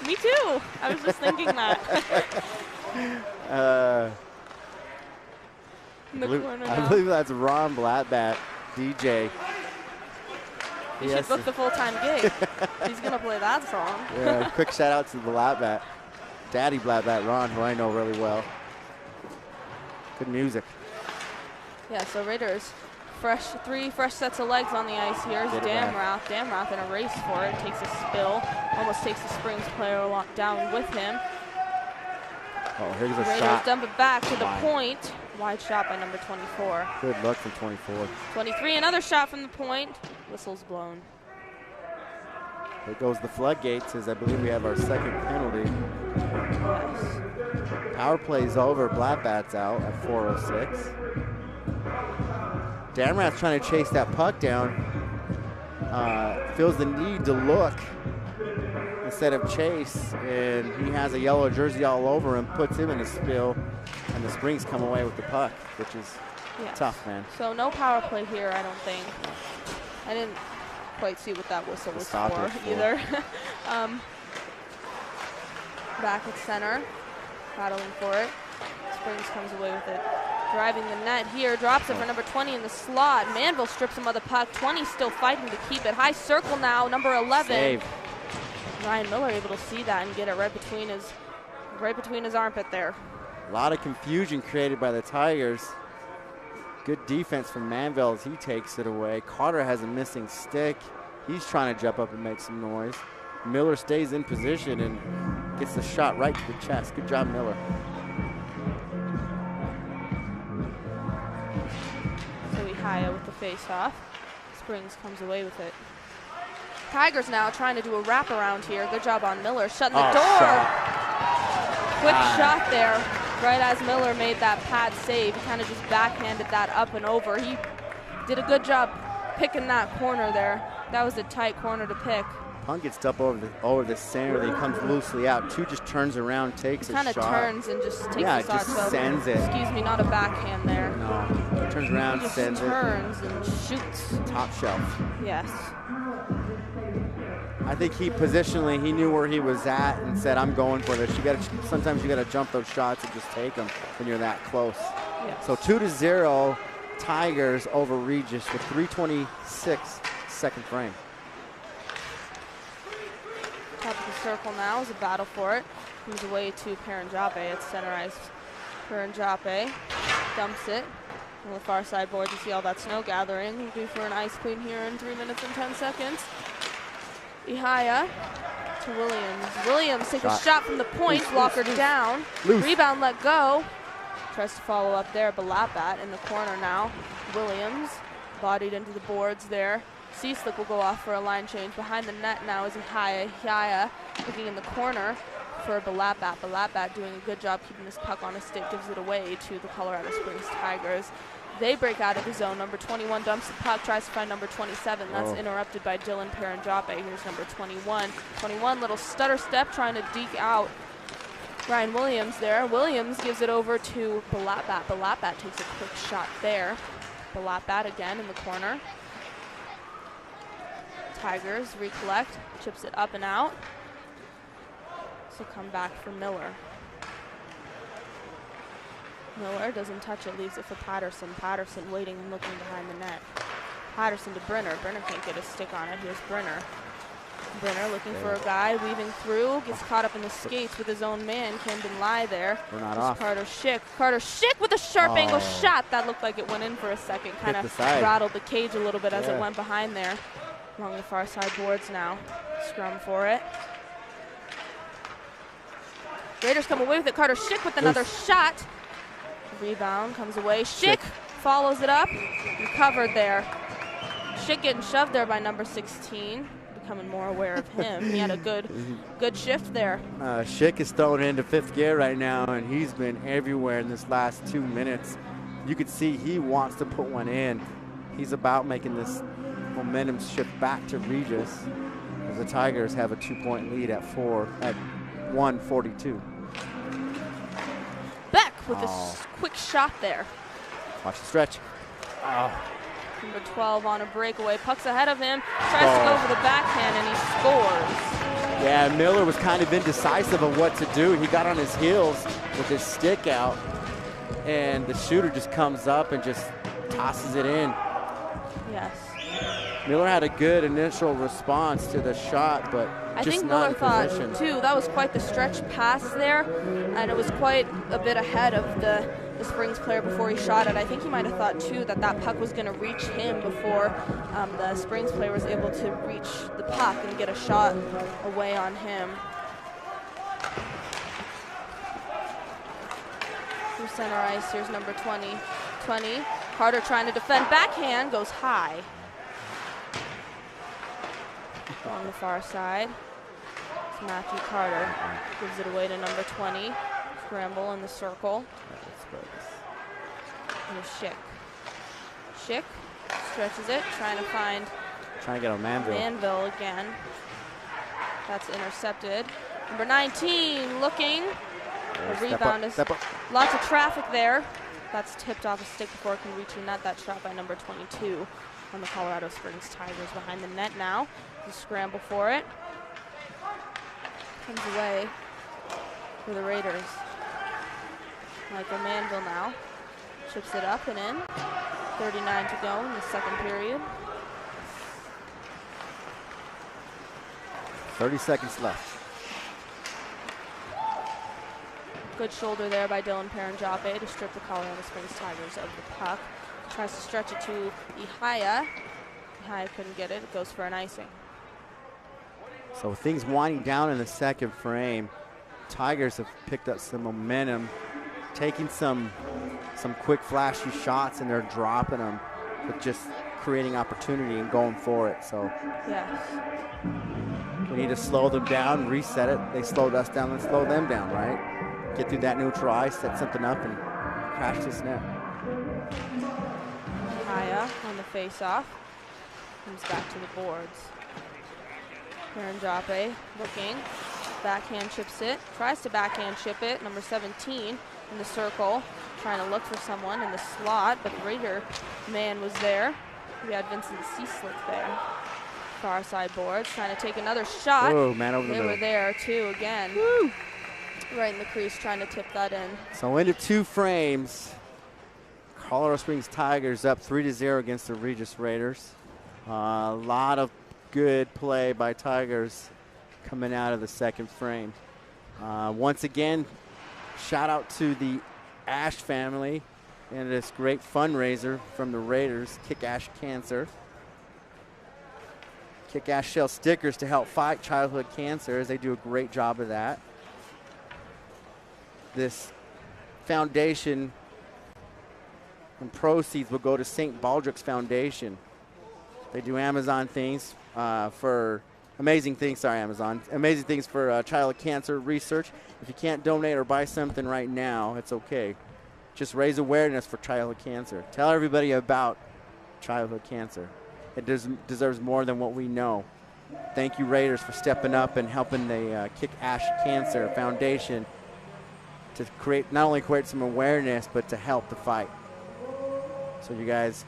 Me too. I was just thinking that. In the corner now. I believe that's Ron Latbat, DJ. He should book the full-time gig. He's going to play that song. Yeah, quick shout-out to the Latbat. Daddy Latbat, Ron, who I know really well. Good music. Yeah, so Raiders, 3 fresh sets of legs on the ice here. Damroth. Damroth in a race for it. Takes a spill. Almost takes the Springs player down with him. Oh, here's a Raiders shot. dump it back to the point. Wide shot by number 24. Good luck from 24. 23, another shot from the point. Whistle's blown. There goes the floodgates, as I believe we have our second penalty. Yes. Power play's over. Latbat's out at 4:06. Damrath's trying to chase that puck down. Feels the need to look instead of chase, and he has a yellow jersey all over him, puts him in a spill, and the Springs come away with the puck, which is tough, man. So no power play here, I don't think. I didn't quite see what that whistle was for either. Back at center, battling for it. Springs comes away with it. Driving the net here, drops it for number 20 in the slot. Manville strips him of the puck. 20 still fighting to keep it. High circle now, number 11. Save. Ryan Miller able to see that and get it right between his armpit there. A lot of confusion created by the Tigers. Good defense from Manville as he takes it away. Carter has a missing stick. He's trying to jump up and make some noise. Miller stays in position and gets the shot right to the chest. Good job, Miller. So Ihaya with the face-off. Springs comes away with it. Tigers now trying to do a wraparound here. Good job on Miller, shutting the door. Quick shot there, right as Miller made that pad save. He kind of just backhanded that up and over. He did a good job picking that corner there. That was a tight corner to pick. Punt gets up over the center. He comes loosely out. Two just turns around, takes a shot. Kind of turns and just takes the shot. Yeah, just sends it. Excuse me, not a backhand there. No, turns around, sends it. Turns and shoots. Top shelf. Yes. I think he positionally, he knew where he was at and said, I'm going for this. Sometimes you got to jump those shots and just take them when you're that close. Yes. So 2-0 Tigers over Regis with 3:26 second frame. Top of the circle now is a battle for it. Comes away to Paranjape. It's center ice. Paranjape dumps it. On the far side board, you see all that snow gathering. We'll do for an ice clean here in 3 minutes and 10 seconds. Ihaya to Williams. Williams takes a shot from the point, blocker down. Loose. Rebound let go. Tries to follow up there, Balabat in the corner now. Williams bodied into the boards there. C-Slick will go off for a line change. Behind the net now is Ihaya. Ihaya looking in the corner for Balabat. Balabat doing a good job keeping this puck on his stick, gives it away to the Colorado Springs Tigers. They break out of the zone. Number 21 dumps the puck, tries to find number 27. That's interrupted by Dylan Paranjape. Here's number 21. 21, little stutter step, trying to deke out Ryan Williams there. Williams gives it over to Balabat. Balabat takes a quick shot there. Balabat again in the corner. Tigers recollect, chips it up and out. So come back for Miller. Miller doesn't touch it, leaves it for Patterson. Patterson waiting and looking behind the net. Patterson to Brenner. Brenner can't get a stick on it. Here's Brenner. Brenner looking for a guy, weaving through, gets caught up in the skates with his own man. Camden Lai there. We're not off. Carter Schick. Carter Schick with a sharp angle shot. That looked like it went in for a second. Kind of rattled the cage a little bit as it went behind there. Along the far side boards now. Scrum for it. Raiders come away with it. Carter Schick with another shot. Rebound comes away. Schick follows it up. Recovered there. Schick getting shoved there by number 16. Becoming more aware of him. He had a good shift there. Schick is thrown into fifth gear right now, and he's been everywhere in this last 2 minutes. You could see he wants to put one in. He's about making this momentum shift back to Regis, as the Tigers have a 2-point lead at 1:42. Beck with a quick shot there. Watch the stretch. Number 12 on a breakaway. Puck's ahead of him. Tries to go for the backhand, and he scores. Yeah, Miller was kind of indecisive of what to do. He got on his heels with his stick out, and the shooter just comes up and just tosses it in. Yes. Miller had a good initial response to the shot, but just not in position. I think Miller thought, too, that was quite the stretch pass there, and it was quite a bit ahead of the Springs player before he shot it. I think he might have thought, too, that puck was going to reach him before the Springs player was able to reach the puck and get a shot away on him. Through center ice, here's number 20. Carter trying to defend. Backhand goes high. On the far side, it's Matthew Carter. Gives it away to number 20. Scramble in the circle. Here's Schick. Schick stretches it, trying to get on Manville. Manville again. That's intercepted. Number 19 looking. The rebound is lots of traffic there. That's tipped off a stick before it can reach the net. That shot by number 22 on the Colorado Springs Tigers behind the net now. The scramble for it. Comes away for the Raiders. Michael Manville now. Chips it up and in. 39 to go in the second period. 30 seconds left. Good shoulder there by Dylan Paranjape to strip the Colorado Springs Tigers of the puck. Tries to stretch it to Ihaya. Ihaya couldn't get it. It goes for an icing. So things winding down in the second frame. Tigers have picked up some momentum, taking some quick flashy shots, and they're dropping them, but just creating opportunity and going for it. So yes, we need to slow them down, reset it. They slowed us down, let's slow them down, right? Get through that neutral ice, set something up, and crash this net. Ihaya on the face-off. Comes back to the boards. Paranjape looking. Backhand chips it. Tries to backhand chip it. Number 17 in the circle. Trying to look for someone in the slot, but the Raider man was there. We had Vincent C-Slick there. Far side boards, trying to take another shot. Oh, man over the They middle. were there too again. Woo. Right in the crease, trying to tip that in. So into 2 frames. Colorado Springs Tigers up 3-0 against the Regis Raiders. A lot of good play by Tigers coming out of the 2nd frame. Once again, shout out to the Ash family and this great fundraiser from the Raiders, Kick Ash Cancer. Kick Ash Shell stickers to help fight childhood cancer, as they do a great job of that. This foundation and proceeds will go to St. Baldrick's Foundation. They do Amazon things for amazing things for childhood cancer research. If you can't donate or buy something right now, it's okay. Just raise awareness for childhood cancer. Tell everybody about childhood cancer. It deserves more than what we know. Thank you, Raiders, for stepping up and helping the Kick Ash Cancer Foundation to not only create some awareness, but to help the fight. So you guys,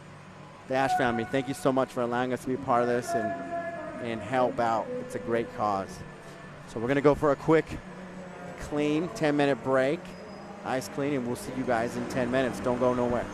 the Ash family, thank you so much for allowing us to be part of this and help out. It's a great cause. So we're going to go for a quick, clean 10-minute break. Ice clean, and we'll see you guys in 10 minutes. Don't go nowhere.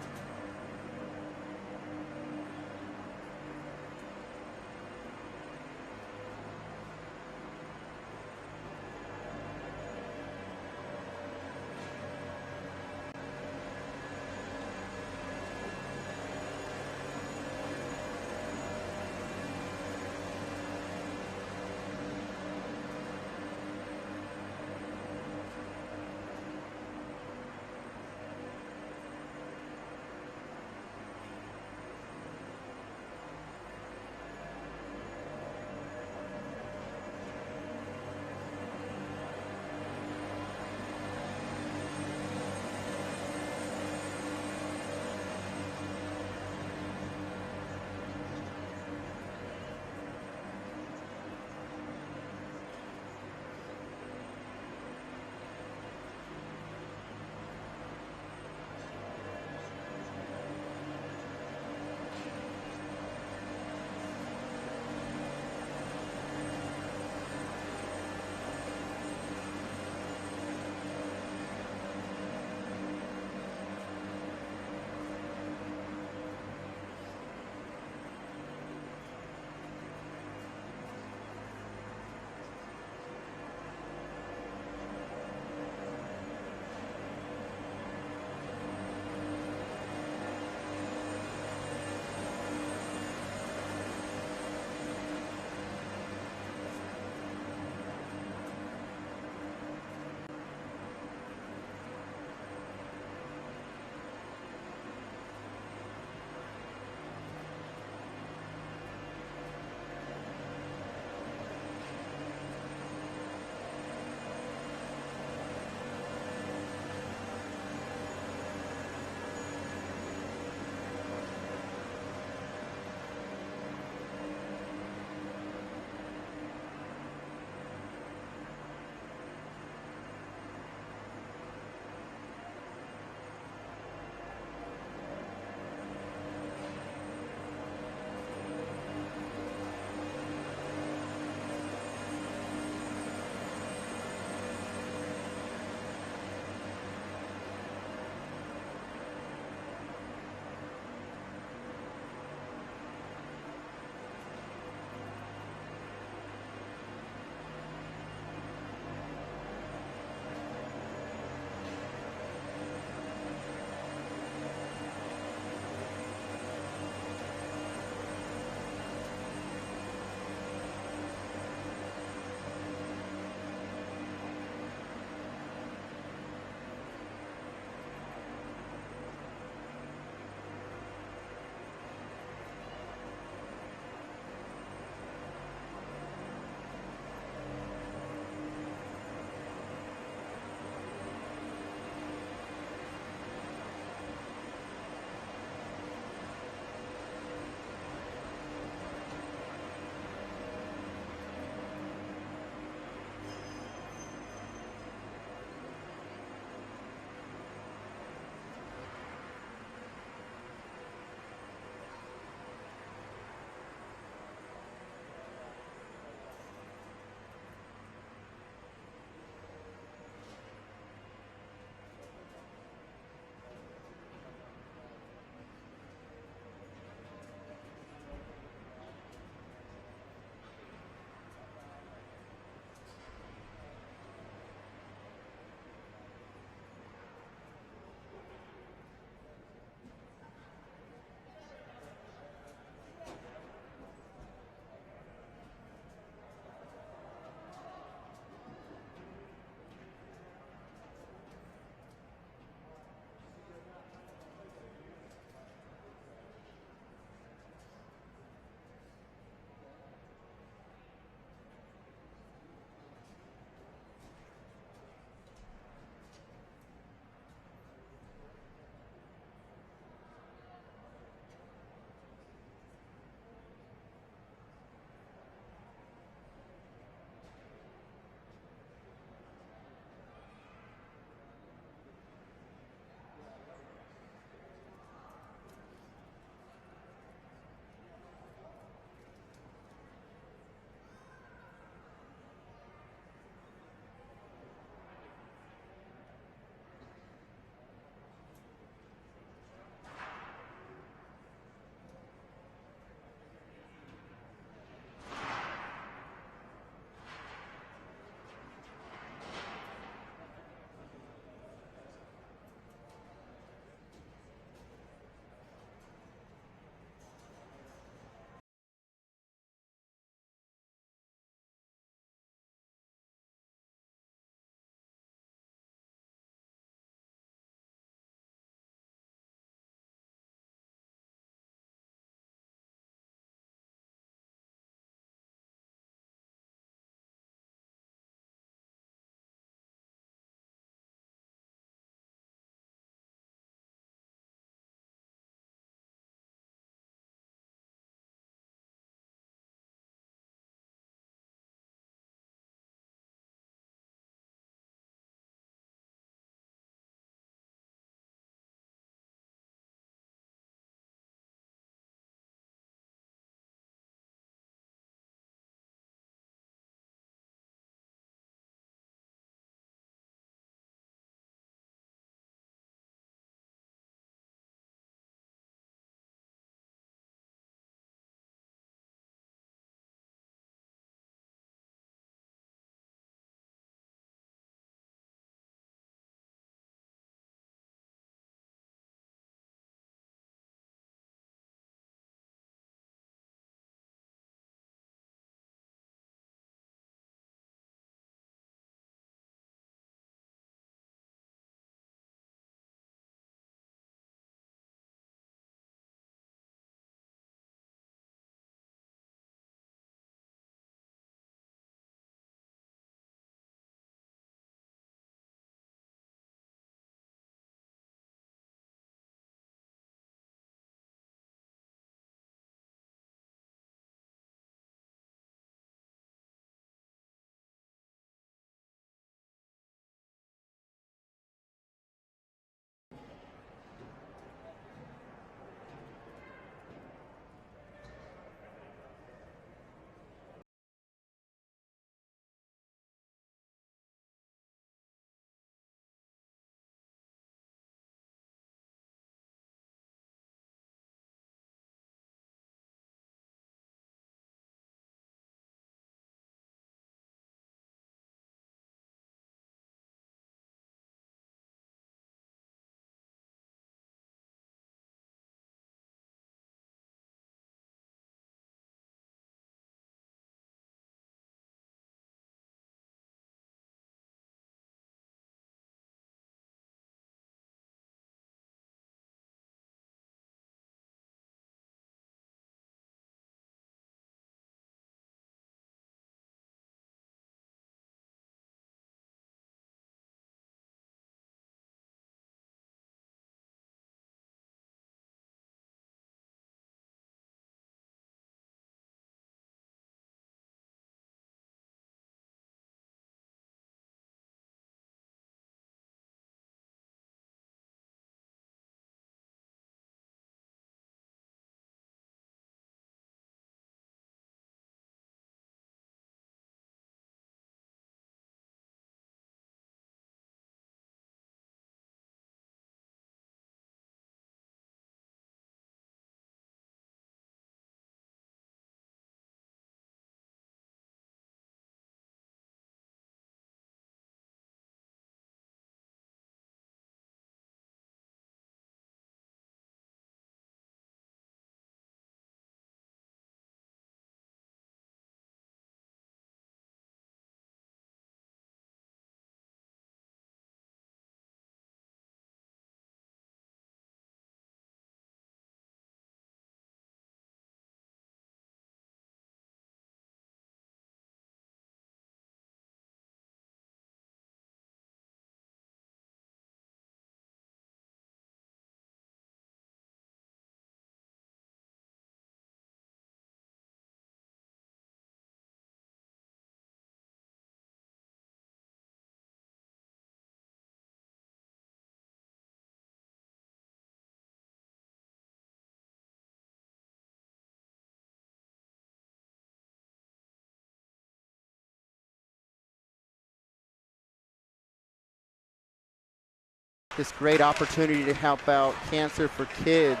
this great opportunity to help out Cancer for Kids.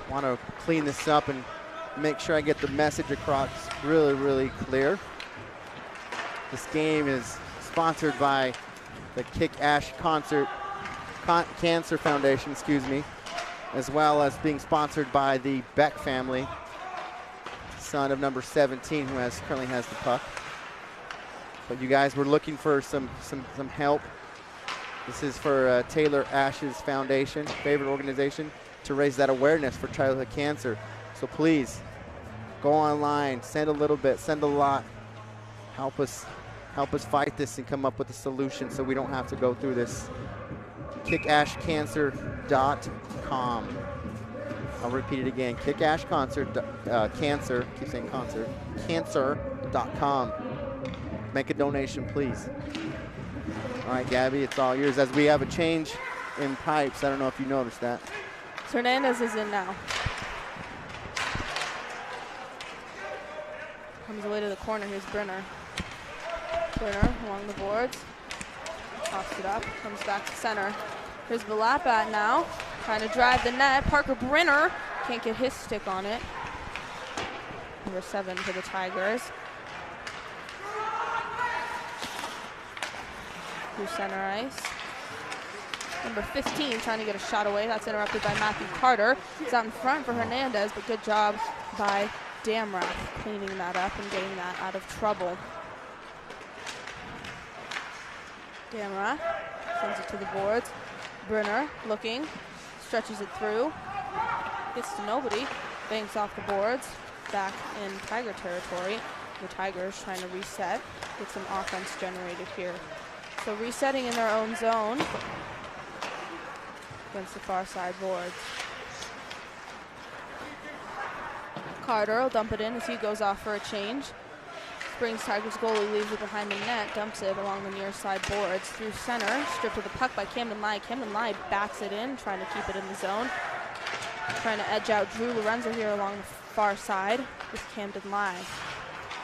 Want to clean this up and make sure I get the message across really, really clear. This game is sponsored by the Kick Ash Cancer Foundation, excuse me, as well as being sponsored by the Beck family, son of number 17 who currently has the puck. But you guys were looking for some help. This is for Taylor Ash's foundation, favorite organization, to raise that awareness for childhood cancer. So please go online, send a little bit, send a lot. Help us fight this and come up with a solution so we don't have to go through this. kickashcancer.com. I'll repeat it again. Cancer, keep saying concert, cancer.com. Make a donation, please. All right, Gabby, it's all yours. As we have a change in pipes, I don't know if you noticed that. Hernandez is in now. Comes away to the corner. Here's Brenner. Brenner along the boards. Tops it up. Comes back to center. Here's Valapat now. Trying to drive the net. Parker Brenner can't get his stick on it. Number 7 for the Tigers. Through center ice. Number 15 trying to get a shot away. That's interrupted by Matthew Carter. He's out in front for Hernandez, but good job by Damrath cleaning that up and getting that out of trouble. Damrath sends it to the boards. Brenner looking, stretches it through, gets to nobody, banks off the boards, back in Tiger territory. The Tigers trying to reset, get some offense generated here. So resetting in their own zone against the far side boards. Carter will dump it in as he goes off for a change. Springs Tigers goalie leaves it behind the net, dumps it along the near side boards through center, stripped of the puck by Camden Lai. Camden Lai bats it in, trying to keep it in the zone. Trying to edge out Drew Lorenzo here along the far side with Camden Lai.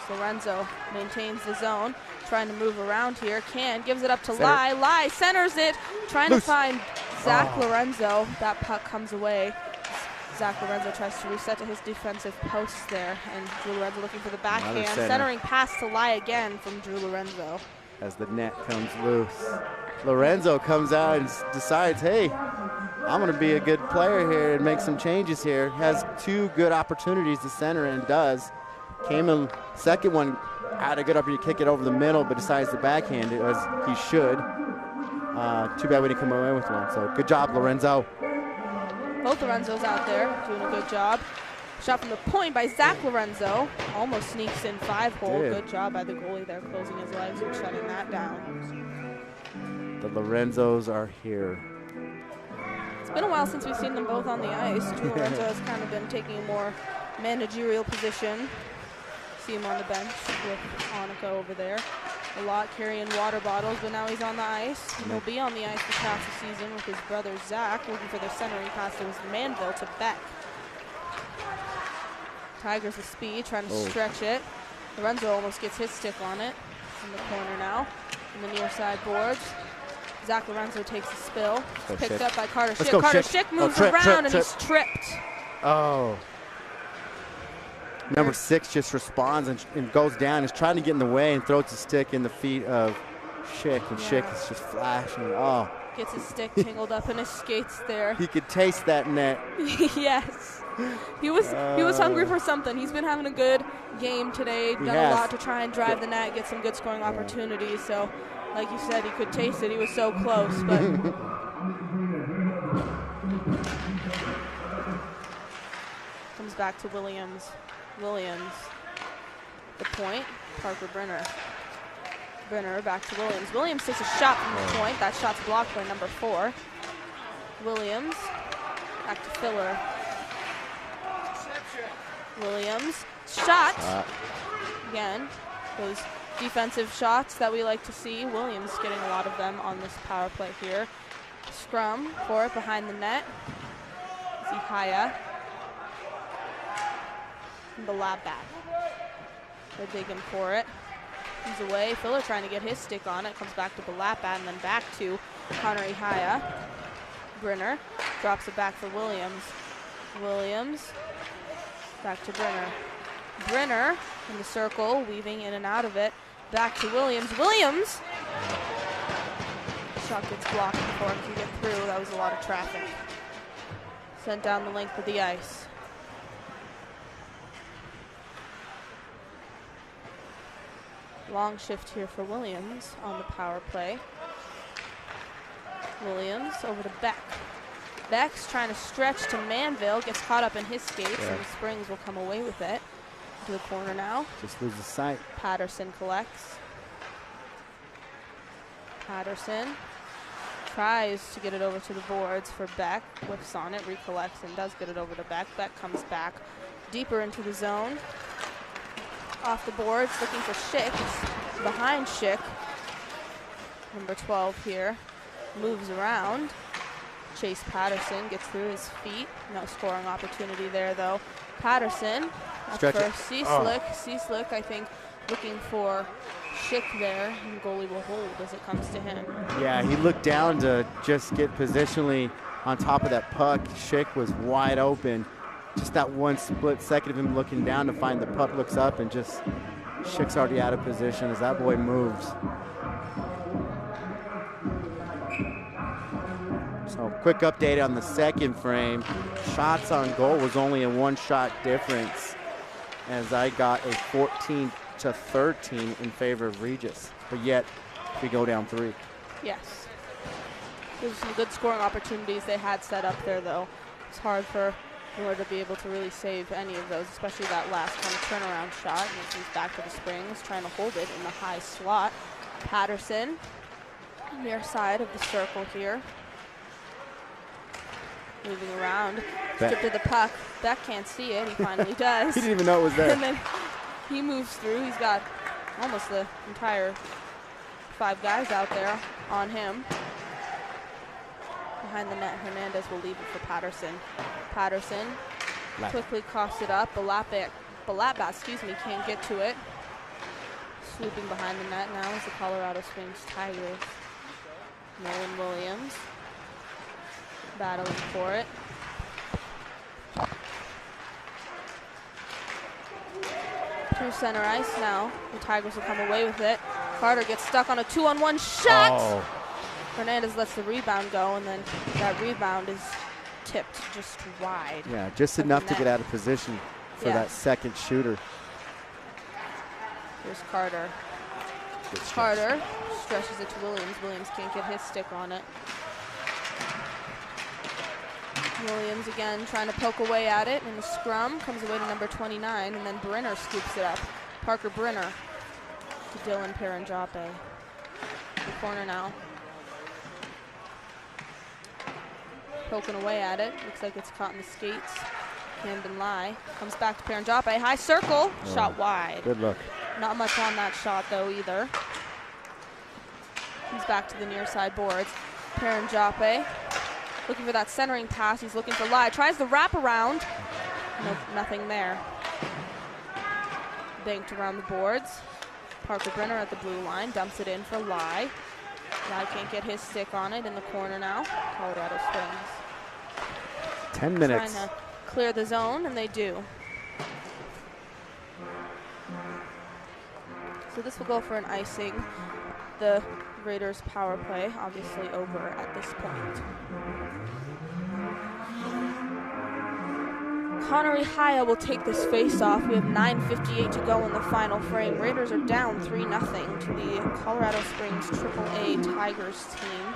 Lorenzo maintains the zone, trying to move around here. Gives it up to Lai. Lai centers it, trying to find Zach Lorenzo. That puck comes away. Zach Lorenzo tries to reset to his defensive post there, and Drew Lorenzo looking for the backhand. Centering pass to Lai again from Drew Lorenzo. As the net comes loose, Lorenzo comes out and decides, hey, I'm going to be a good player here and make some changes here. Has 2 good opportunities to center and does. Came in second one, had a good opportunity to kick it over the middle, but decides to backhand it as he should. Too bad we didn't come away with one. So good job, Lorenzo. Both Lorenzos out there doing a good job. Shot from the point by Zach Lorenzo. Almost sneaks in 5-hole. Good job by the goalie there, closing his legs and shutting that down. The Lorenzos are here. It's been a while since we've seen them both on the ice. Drew Lorenzo has kind of been taking a more managerial position. See him on the bench with Annika over there. A lot carrying water bottles, but now he's on the ice. He'll be on the ice this past the season with his brother Zach, looking for their centering pass. It was Manville to Beck. Tigers with speed, trying to stretch it. Lorenzo almost gets his stick on it. In the corner now, in the near side boards. Zach Lorenzo takes a spill. Picked up by Carter Schick. Carter Schick moves around and he's tripped. Oh. Number 6 just responds and goes down. He's trying to get in the way and throws the stick in the feet of Schick. And Schick is just flashing. Oh. Gets his stick tangled up in his skates there. He could taste that net. Yes. He was hungry for something. He's been having a good game today. Done a lot to try and drive the net, get some good scoring opportunities. So, like you said, he could taste it. He was so close, but comes back to Williams. The point, Parker Brenner. Brenner back to Williams. Williams takes a shot from the point. That shot's blocked by number 4. Williams back to Filler. Williams shot. Again, those defensive shots that we like to see. Williams getting a lot of them on this power play here. Scrum for it behind the net. Zihaya. The lab back. They're digging for it. He's away. Filler trying to get his stick on it. Comes back to Balapat and then back to Connery Haya. Brenner drops it back for Williams. Williams back to Brenner. Brenner in the circle, weaving in and out of it. Back to Williams. Williams! Shot gets blocked before it can get through. That was a lot of traffic. Sent down the length of the ice. Long shift here for Williams on the power play. Williams over to Beck. Beck's trying to stretch to Manville, gets caught up in his skates, and the Springs will come away with it. To the corner now. Just loses sight. Patterson collects. Patterson tries to get it over to the boards for Beck. Whiffs on it, recollects, and does get it over to Beck. Beck comes back deeper into the zone. Off the boards, looking for Schick. Behind Schick. Number 12 here. Moves around. Chase Patterson gets through his feet. No scoring opportunity there, though. Patterson up for C-Slick. C-Slick, I think, looking for Schick there. And goalie will hold as it comes to him. Yeah, he looked down to just get positionally on top of that puck. Schick was wide open. Just that one split second of him looking down to find the puck, looks up, and just Schick's already out of position as that boy moves. So quick update on the second frame. Shots on goal was only a 1-shot difference as I got a 14-13 in favor of Regis. But yet, we go down 3. Yes. There's some good scoring opportunities they had set up there, though. It's hard for Miller to be able to really save any of those, especially that last kind of turnaround shot. And it comes back to the Springs, trying to hold it in the high slot. Patterson, near side of the circle here. Moving around, stripped of the puck. Beck can't see it, he finally does. He didn't even know it was there. And then he moves through. He's got almost the entire 5 guys out there on him. Behind the net, Hernandez will leave it for Patterson. Patterson quickly coughs it up. Balaba, can't get to it. Swooping behind the net now is the Colorado Springs Tigers. Nolan Williams battling for it. Through center ice now. The Tigers will come away with it. Carter gets stuck on a 2-on-1 shot. Oh. Hernandez lets the rebound go, and then that rebound is tipped just wide. Yeah, just enough to get out of position for that second shooter. Here's Carter. Carter stretches it to Williams. Williams can't get his stick on it. Williams again trying to poke away at it, and the scrum comes away to number 29, and then Brenner scoops it up. Parker Brenner to Dylan Paranjape. The corner now. Poking away at it. Looks like it's caught in the skates. Camden Lai comes back to Paranjape. High circle. Shot wide. Good look. Not much on that shot, though, either. Comes back to the near side boards. Paranjape looking for that centering pass. He's looking for Lai. Tries the wraparound. Nope, nothing there. Banked around the boards. Parker Brenner at the blue line. Dumps it in for Lai. Lai can't get his stick on it in the corner now. Colorado Springs 10 minutes. trying to clear the zone, and they do. So this will go for an icing. The Raiders power play obviously over at this point. Connery Haya will take this face-off. We have 9:58 to go in the final frame. Raiders are down 3-0 to the Colorado Springs AAA Tigers team.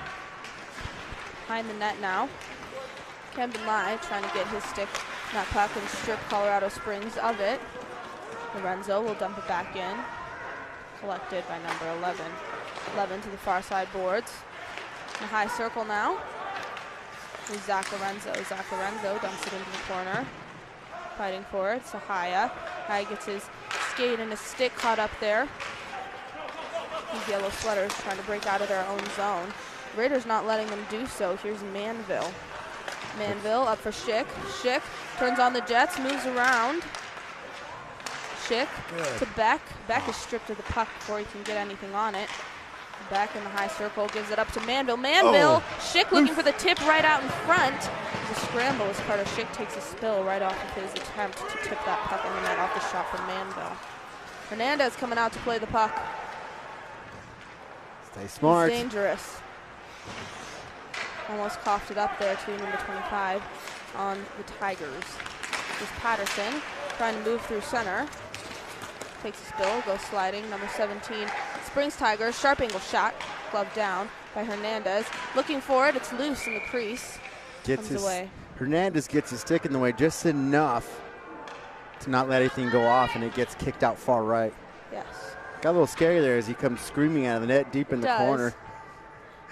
Behind the net now. Camden Lai trying to get his stick, that puck, and strip Colorado Springs of it. Lorenzo will dump it back in. Collected by number 11. 11 to the far side boards. A high circle now. With Zach Lorenzo. Zach Lorenzo dumps it into the corner. Fighting for it. Sahaya. Haya gets his skate and his stick caught up there. These yellow sweaters trying to break out of their own zone. Raiders not letting them do so. Here's Manville. Manville up for Schick. Schick turns on the Jets, moves around. Schick to Beck. Beck is stripped of the puck before he can get anything on it. Back in the high circle, gives it up to Manville. Manville, Schick looking for the tip right out in front. The scramble as Carter Schick takes a spill right off of his attempt to tip that puck in the net off the shot from Manville. Hernandez coming out to play the puck. Stay smart. He's dangerous. Almost coughed it up there to number 25 on the Tigers. Here's Patterson trying to move through center. Takes a spill, goes sliding. Number 17, Springs Tigers, sharp angle shot, glove down by Hernandez. Looking for it, it's loose in the crease. Comes away. Hernandez gets his stick in the way just enough to not let anything go off, and it gets kicked out far right. Yes. Got a little scary there as he comes screaming out of the net deep in the corner.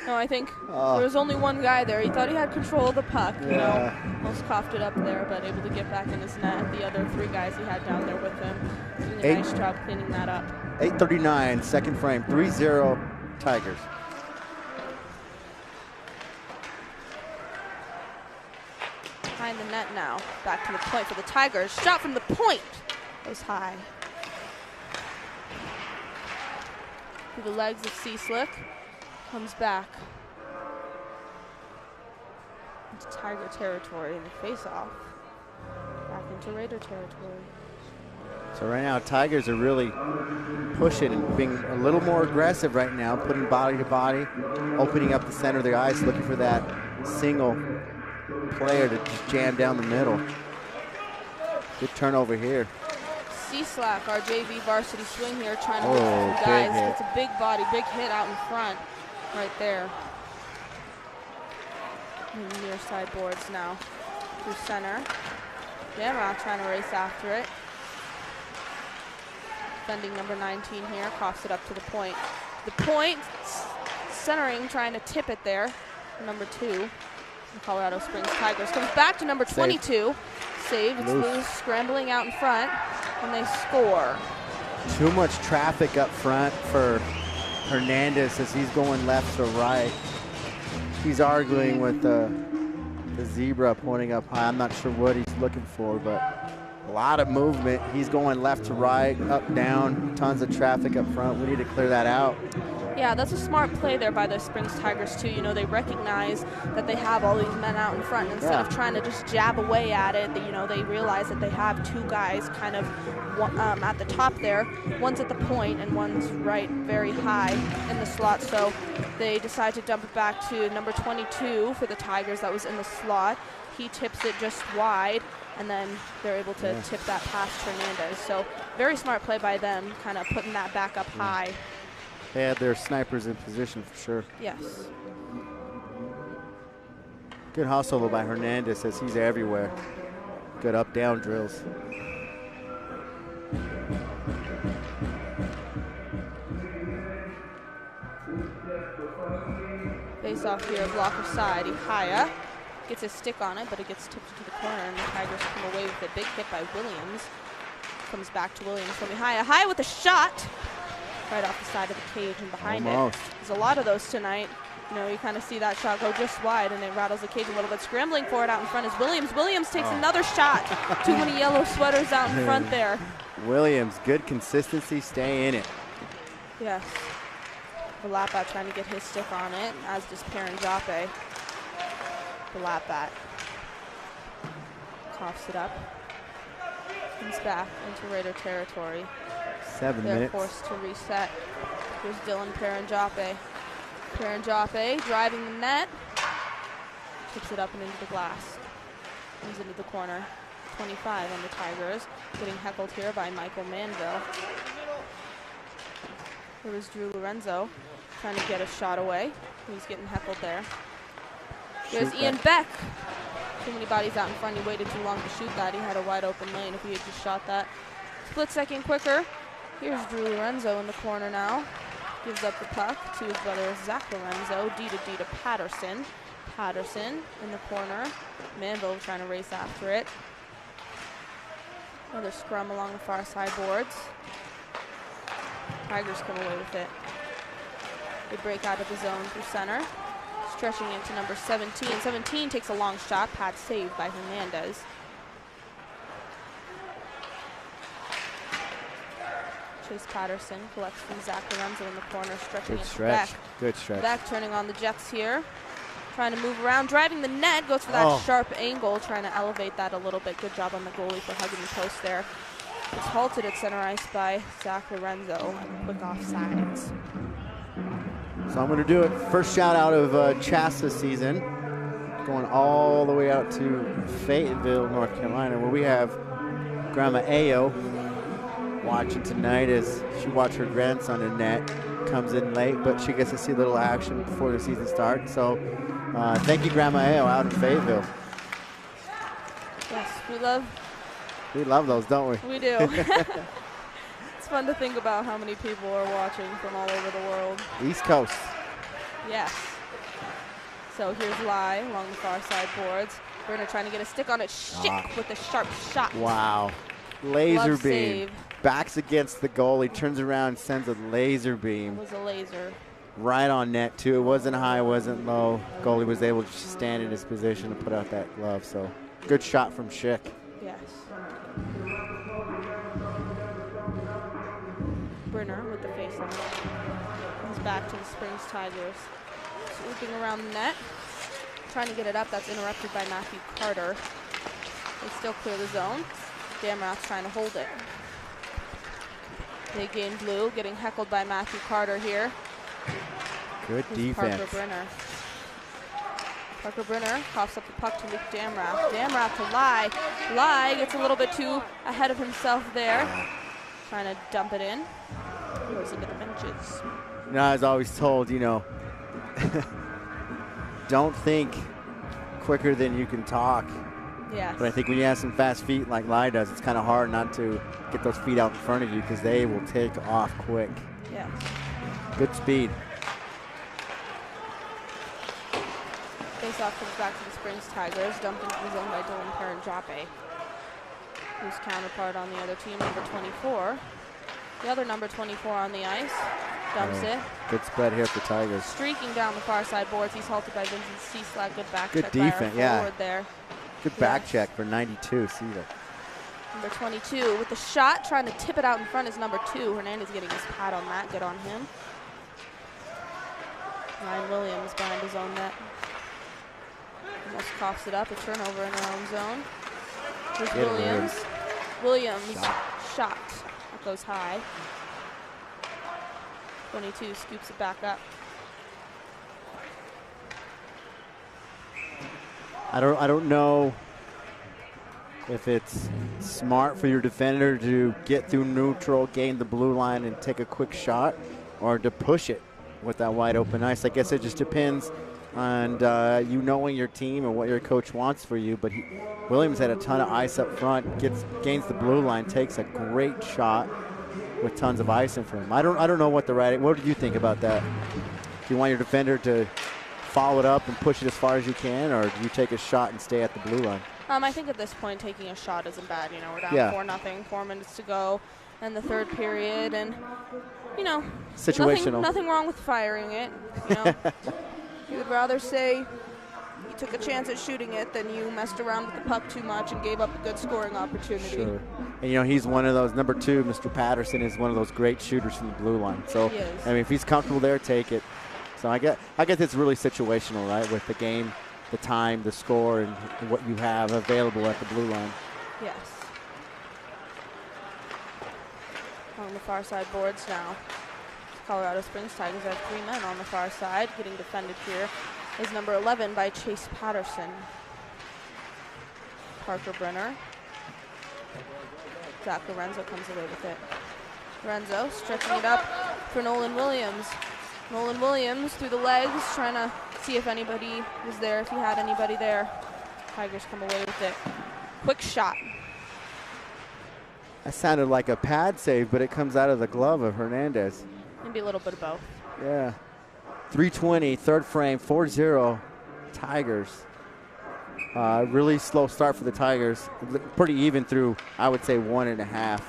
No, I think there was only one guy there. He thought he had control of the puck. Yeah. You know, almost coughed it up there, but able to get back in his net. The other 3 guys he had down there with him doing a nice job cleaning that up. 8:39, second frame, 3-0 Tigers. Behind the net now. Back to the point for the Tigers. Shot from the point goes high. Through the legs of C-Slick. Comes back into Tiger territory in the face-off. Back into Raider territory. So right now, Tigers are really pushing and being a little more aggressive right now, putting body to body, opening up the center of the ice, looking for that single player to just jam down the middle. Good turnover here. C-Slack, our JV varsity swing here, trying to move some guys. It's a big body, big hit out in front. Right there. Near side boards now. Through center. Jamrock trying to race after it. Defending number 19 here. Coughs it up to the point. The point, centering, trying to tip it there. Number 2. The Colorado Springs Tigers. Comes back to number 22. Save. It's loose. Scrambling out in front. And they score. Too much traffic up front for Hernandez as he's going left to right. He's arguing with the zebra pointing up high. I'm not sure what he's looking for, but a lot of movement. He's going left to right, up, down, tons of traffic up front. We need to clear that out. Yeah, that's a smart play there by the Springs Tigers, too. You know, they recognize that they have all these men out in front. Instead of trying to just jab away at it, you know, they realize that they have 2 guys kind of at the top there. One's at the point and one's right very high in the slot. So they decide to dump it back to number 22 for the Tigers that was in the slot. He tips it just wide, and then they're able to tip that past Hernandez. So very smart play by them, kind of putting that back up high. They had their snipers in position for sure. Yes. Good hustle by Hernandez as he's everywhere. Good up-down drills. Face off here, blocker side. Ihaya gets his stick on it, but it gets tipped into the corner, and the Tigers come away with a big hit by Williams. Comes back to Williams from Ihaya. Ihaya with a shot right off the side of the cage and behind it. There's a lot of those tonight. You know, you kind of see that shot go just wide, and it rattles the cage a little bit. Scrambling for it out in front is Williams. Williams takes another shot. Too many yellow sweaters out in front there. Williams, good consistency, stay in it. Yes. Valapat trying to get his stick on it, as does Paranjape. Valapat coughs it up. Comes back into Raider territory. 7 They're minutes. forced to reset. Here's Dylan Paranjape. Paranjape driving the net. Tips it up and into the glass. Comes into the corner. 25 on the Tigers. Getting heckled here by Michael Manville. There was Drew Lorenzo trying to get a shot away. He's getting heckled there. There's Ian Beck. Too many bodies out in front. He waited too long to shoot that. He had a wide open lane if he had just shot that. Split second quicker. Here's Drew Lorenzo in the corner now. Gives up the puck to his brother Zach Lorenzo. D to Patterson. Patterson in the corner. Manville trying to race after it. Another scrum along the far side boards. Tigers come away with it. They break out of the zone through center. Stretching into number 17. 17 takes a long shot. Pad saved by Hernandez. Chase Patterson collects from Zach Lorenzo in the corner, stretching Good it stretch. back. Good stretch. Back turning on the Jets here. Trying to move around, driving the net, goes for that sharp angle, trying to elevate that a little bit. Good job on the goalie for hugging the post there. It's halted at center ice by Zach Lorenzo. Quick offsides. So I'm going to do it. First shout out of CSAHA season, going all the way out to Fayetteville, North Carolina, where we have Grandma Ayo watching tonight as she watched her grandson in net. Comes in late, but she gets to see a little action before the season starts. So thank you, Grandma Ayo, out in Fayetteville. Yes, we love those, don't we? We do. It's fun to think about how many people are watching from all over the world. East Coast. Yes. So here's Lai along the far side boards. Brenner trying to get a stick on it. Schick with a sharp shot. Wow. Laser Glove beam. save. Backs against the goalie, turns around, sends a laser beam. It was a laser. Right on net, too. It wasn't high, wasn't low. Goalie was able to stand in his position to put out that glove. So good shot from Schick. Yes. Brenner with the faceoff. Comes back to the Springs Tigers. Swooping around the net. Trying to get it up. That's interrupted by Matthew Carter. They still clear the zone. Damrath's trying to hold it. They gain blue, getting heckled by Matthew Carter here. Good defense. Parker Brenner. Parker Brenner coughs up the puck to Luke Damrath. Damrath to Lai. Lai gets a little bit too ahead of himself there. Trying to dump it in. Goes into the benches. You know, I was always told, you know, don't think quicker than you can talk. Yes. But I think when you have some fast feet like Lai does, it's kind of hard not to get those feet out in front of you because they will take off quick. Yes. Good speed. Face-off comes back to the Springs Tigers, dumped into the zone by Dylan Parent-Joppe, whose counterpart on the other team, number 24. The other number 24 on the ice, dumps it. Good spread here for Tigers. Streaking down the far side boards, he's halted by Vincent Cieslak. Good back Good check defense, by our forward there. Good back check for 92, see that. Number 22 with the shot, trying to tip it out in front is number 2. Hernandez getting his pad on that, good on him. Ryan Williams behind his own net. Almost coughs it up, a turnover in their own zone. Here's Williams. Williams, shot. That goes high. 22 scoops it back up. I don't know if it's smart for your defender to get through neutral, gain the blue line, and take a quick shot, or to push it with that wide open ice. I guess it just depends on you knowing your team and what your coach wants for you. But Williams had a ton of ice up front, gains the blue line, takes a great shot with tons of ice in front of him. I don't know what what do you think about that? Do you want your defender to follow it up and push it as far as you can, or do you take a shot and stay at the blue line? I think at this point taking a shot isn't bad. You know, we're down 4-0, 4 minutes to go in the third period, and you know, situational. Nothing wrong with firing it. You know, you would rather say you took a chance at shooting it than you messed around with the puck too much and gave up a good scoring opportunity. Sure. And you know, he's one of those. Number 2, Mr. Patterson, is one of those great shooters from the blue line. So I mean, if he's comfortable there, take it. So I guess it's really situational, right? With the game, the time, the score, and what you have available at the blue line. Yes. On the far side boards now. Colorado Springs Tigers have 3 men on the far side. Getting defended here is number 11 by Chase Patterson. Parker Brenner. Zach Lorenzo comes away with it. Lorenzo stretching it up for Nolan Williams. Nolan Williams through the legs, trying to see if anybody was there, if he had anybody there. Tigers come away with it. Quick shot. That sounded like a pad save, but it comes out of the glove of Hernandez. Maybe a little bit of both. Yeah. 3:20, third frame, 4-0 Tigers. Really slow start for the Tigers. Pretty even through, I would say, 1.5.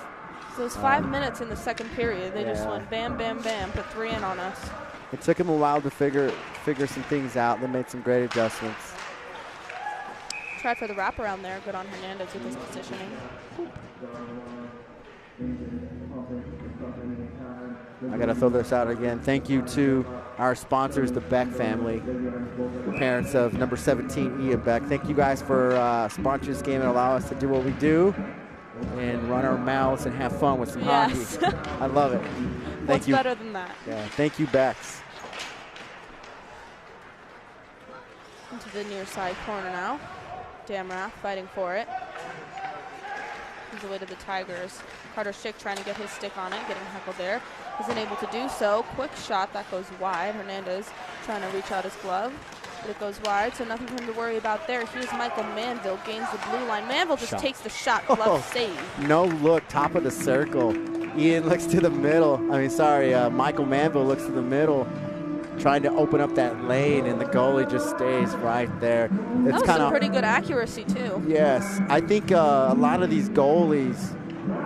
So it was 5 minutes in the second period. They just went bam, bam, bam, put 3 in on us. It took them a while to figure some things out. They made some great adjustments. Tried for the wraparound there. Good on Hernandez with his positioning. I got to throw this out again. Thank you to our sponsors, the Beck family, parents of number 17, Ian Beck. Thank you guys for sponsoring this game and allow us to do what we do and run our mouths and have fun with some hockey. I love it. What's better than that? Yeah, thank you, Becks. Into the near side corner now. Damrath fighting for it. Comes away to the Tigers. Carter Schick trying to get his stick on it, getting heckled there. Isn't able to do so. Quick shot, that goes wide. Hernandez trying to reach out his glove, but it goes wide, so nothing for him to worry about there. Here's Michael Manville, gains the blue line. Manville just takes the shot, glove save. No look, top of the circle. Ian looks to the middle. Michael Manville looks to the middle, trying to open up that lane, and the goalie just stays right there. It's that was some pretty good accuracy, too. Yes, I think a lot of these goalies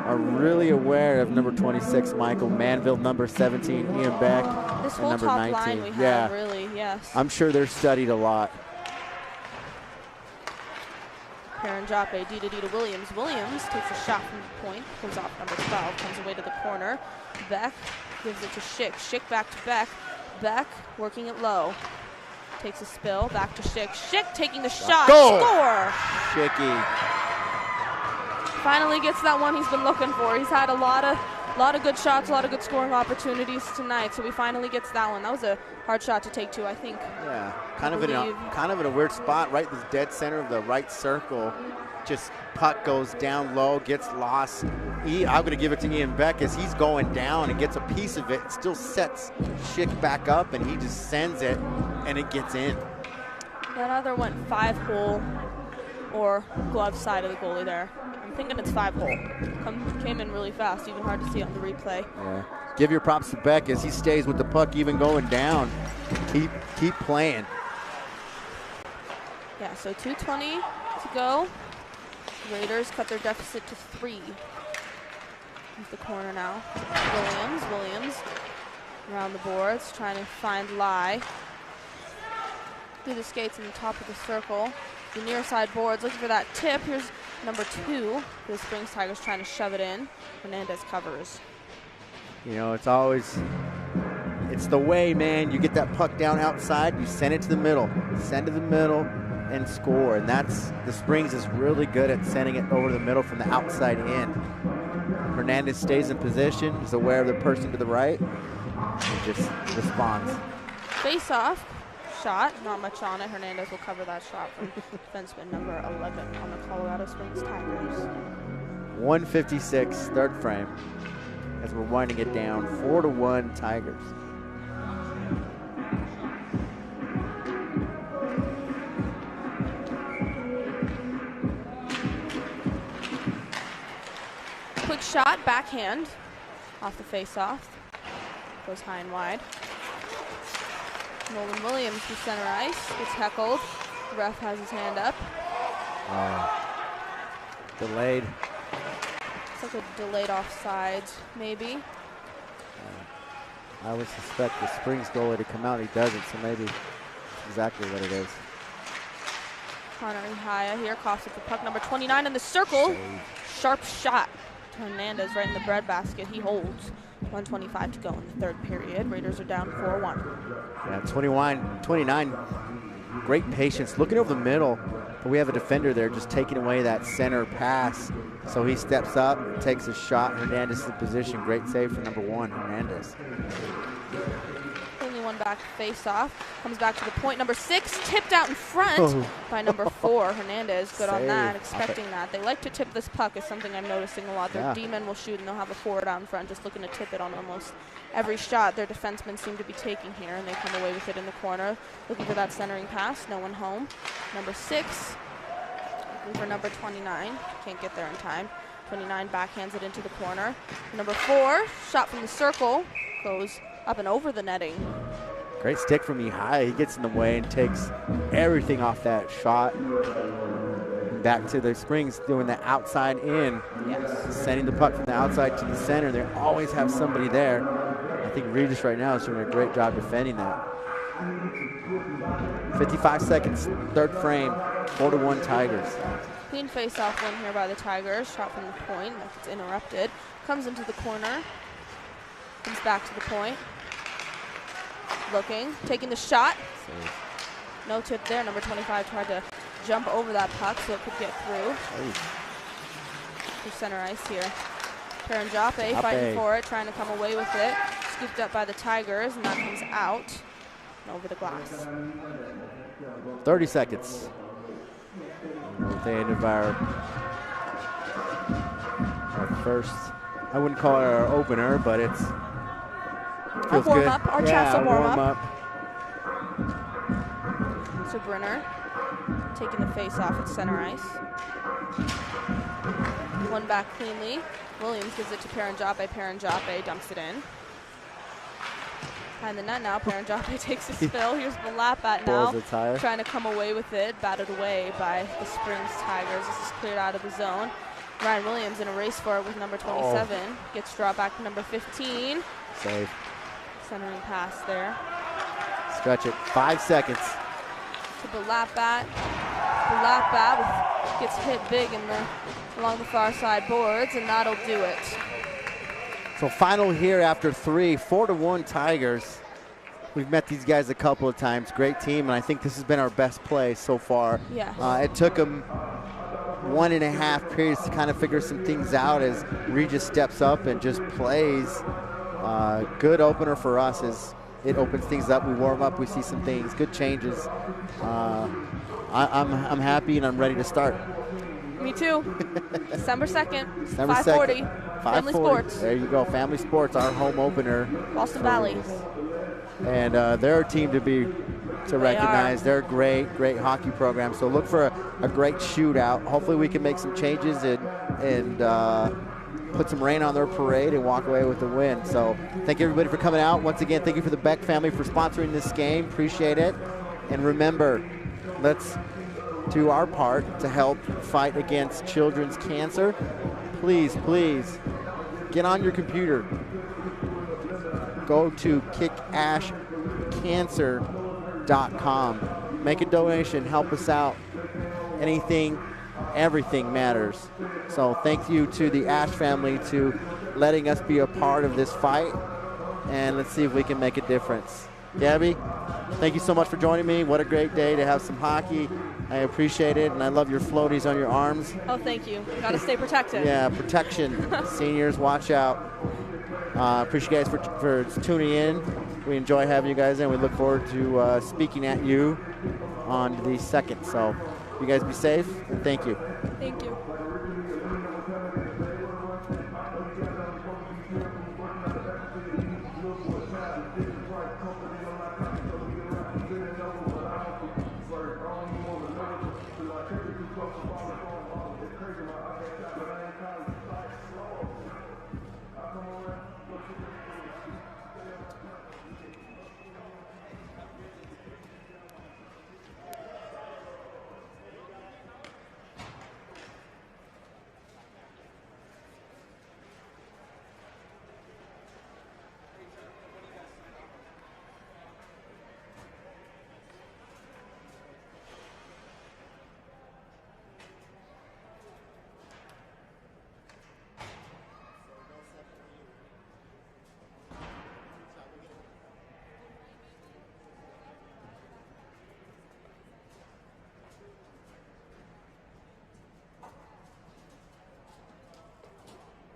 are really aware of number 26, Michael Manville, number 17, Ian Beck, this and whole number top 19. Line we have, really, yes. I'm sure they're studied a lot. Perrin Joppe, D to Williams. Williams takes a shot from the point, goes off number 12, comes away to the corner. Beck gives it to Schick. Schick back to Beck. Beck working it low. Takes a spill, back to Schick. Schick taking the shot, score! Schicky. Finally gets that one he's been looking for. He's had a lot of good shots, a lot of good scoring opportunities tonight, so he finally gets that one. That was a hard shot to take, too, I think. Yeah, kind of in a weird spot, right? This dead center of the right circle. Just puck goes down low, gets lost. I'm going to give it to Ian Beck as he's going down and gets a piece of it. Still sets Schick back up, and he just sends it, and it gets in. That other went 5-hole or glove side of the goalie there. I'm thinking it's 5-hole. Came in really fast, even hard to see on the replay. Yeah. Give your props to Beck as he stays with the puck even going down. Keep playing. Yeah, so 2:20 to go. Raiders cut their deficit to 3. Into the corner now. Williams around the boards, trying to find Lai. Through the skates in the top of the circle. The near side boards, looking for that tip. Here's number 2. The Springs Tigers trying to shove it in. Hernandez covers. You know, it's the way, man. You get that puck down outside, you send it to the middle. Send to the middle and score. And the Springs is really good at sending it over the middle from the outside in. Hernandez stays in position, is aware of the person to the right, and just responds. Face off. Shot, not much on it. Hernandez will cover that shot from defenseman number 11 on the Colorado Springs Tigers. 156, third frame, as we're winding it down. 4-1 Tigers. Quick shot, backhand, off the face-off. Goes high and wide. Nolan Williams to center ice, gets heckled. The ref has his hand up. Delayed. It's like a delayed offside, maybe. I would suspect the Springs goalie to come out. He doesn't, so maybe it's exactly what it is. Connor Ihaya here coughs up the puck. Number 29 in the circle. Save. Sharp shot to Hernandez right in the breadbasket. He holds. 1:25 to go in the third period. Raiders are down 4-1. Yeah, 29, great patience. Looking over the middle, but we have a defender there just taking away that center pass. So he steps up, takes a shot. Hernandez in position. Great save for number 1, Hernandez. Only one back face-off. Comes back to the point. Number 6 tipped out in front by number 4. Hernandez, good on that, expecting that. They like to tip this puck is something I'm noticing a lot. Their D-men will shoot and they'll have a forward out in front just looking to tip it on almost every shot their defensemen seem to be taking here, and they come away with it in the corner. Looking for that centering pass. No one home. Number 6 looking for number 29. Can't get there in time. 29 backhands it into the corner. Number 4, shot from the circle, goes up and over the netting. Great stick from Ihaya. He gets in the way and takes everything off that shot. Back to the Springs doing the outside in. Yes. Sending the puck from the outside to the center. They always have somebody there. I think Regis right now is doing a great job defending that. 55 seconds, third frame, 4-1 Tigers. Clean face-off win here by the Tigers. Shot from the point, like it's interrupted. Comes into the corner. Comes back to the point. Looking, taking the shot. No tip there. Number 25 tried to jump over that puck so it could get through. To center ice here. Perenjape fighting for it, trying to come away with it. Scooped up by the Tigers, and that comes out and over the glass. 30 seconds. At the end of our first, I wouldn't call it our opener, but it's our warm-up, our Chancellor warm-up. So Brenner taking the face off at center ice. One back cleanly. Williams gives it to Perenjape. Perenjape dumps it in. Behind the net now, Perenjape takes a spill. Here's the lap at now, trying to come away with it. Batted away by the Springs Tigers. This is cleared out of the zone. Ryan Williams in a race for it with number 27. Gets dropped back to number 15. Save. Centering pass there. Stretch it. 5 seconds. To the lap bat. The lap bat gets hit big along the far side boards, and that'll do it. So final here after 3, 4-1 Tigers. We've met these guys a couple of times. Great team, and I think this has been our best play so far. Yes. It took them 1.5 periods to kind of figure some things out as Regis steps up and just plays. Good opener for us as it opens things up. We warm up, we see some things, good changes. I'm happy and I'm ready to start. Me too. December 2nd, December 5:40. 2nd, Family Sports. There you go, Family Sports, our home opener. Boston Valley. And they're a team to recognize. They're a great hockey program. So look for a great shootout. Hopefully we can make some changes and put some rain on their parade and walk away with the win. So thank you everybody for coming out. Once again, thank you for the Beck family for sponsoring this game. Appreciate it. And remember, let's do our part to help fight against children's cancer. Please get on your computer. Go to kickashcancer.com. Make a donation, help us out. Anything, everything matters. So thank you to the Ash family to letting us be a part of this fight, and let's see if we can make a difference. Gabby, thank you so much for joining me. What a great day to have some hockey. I appreciate it, and I love your floaties on your arms. Oh, thank you. Got to stay protected. Yeah, protection. Seniors, watch out. Appreciate you guys for tuning in. We enjoy having you guys in. We look forward to speaking at you on the 2nd. So you guys be safe, and thank you. Thank you.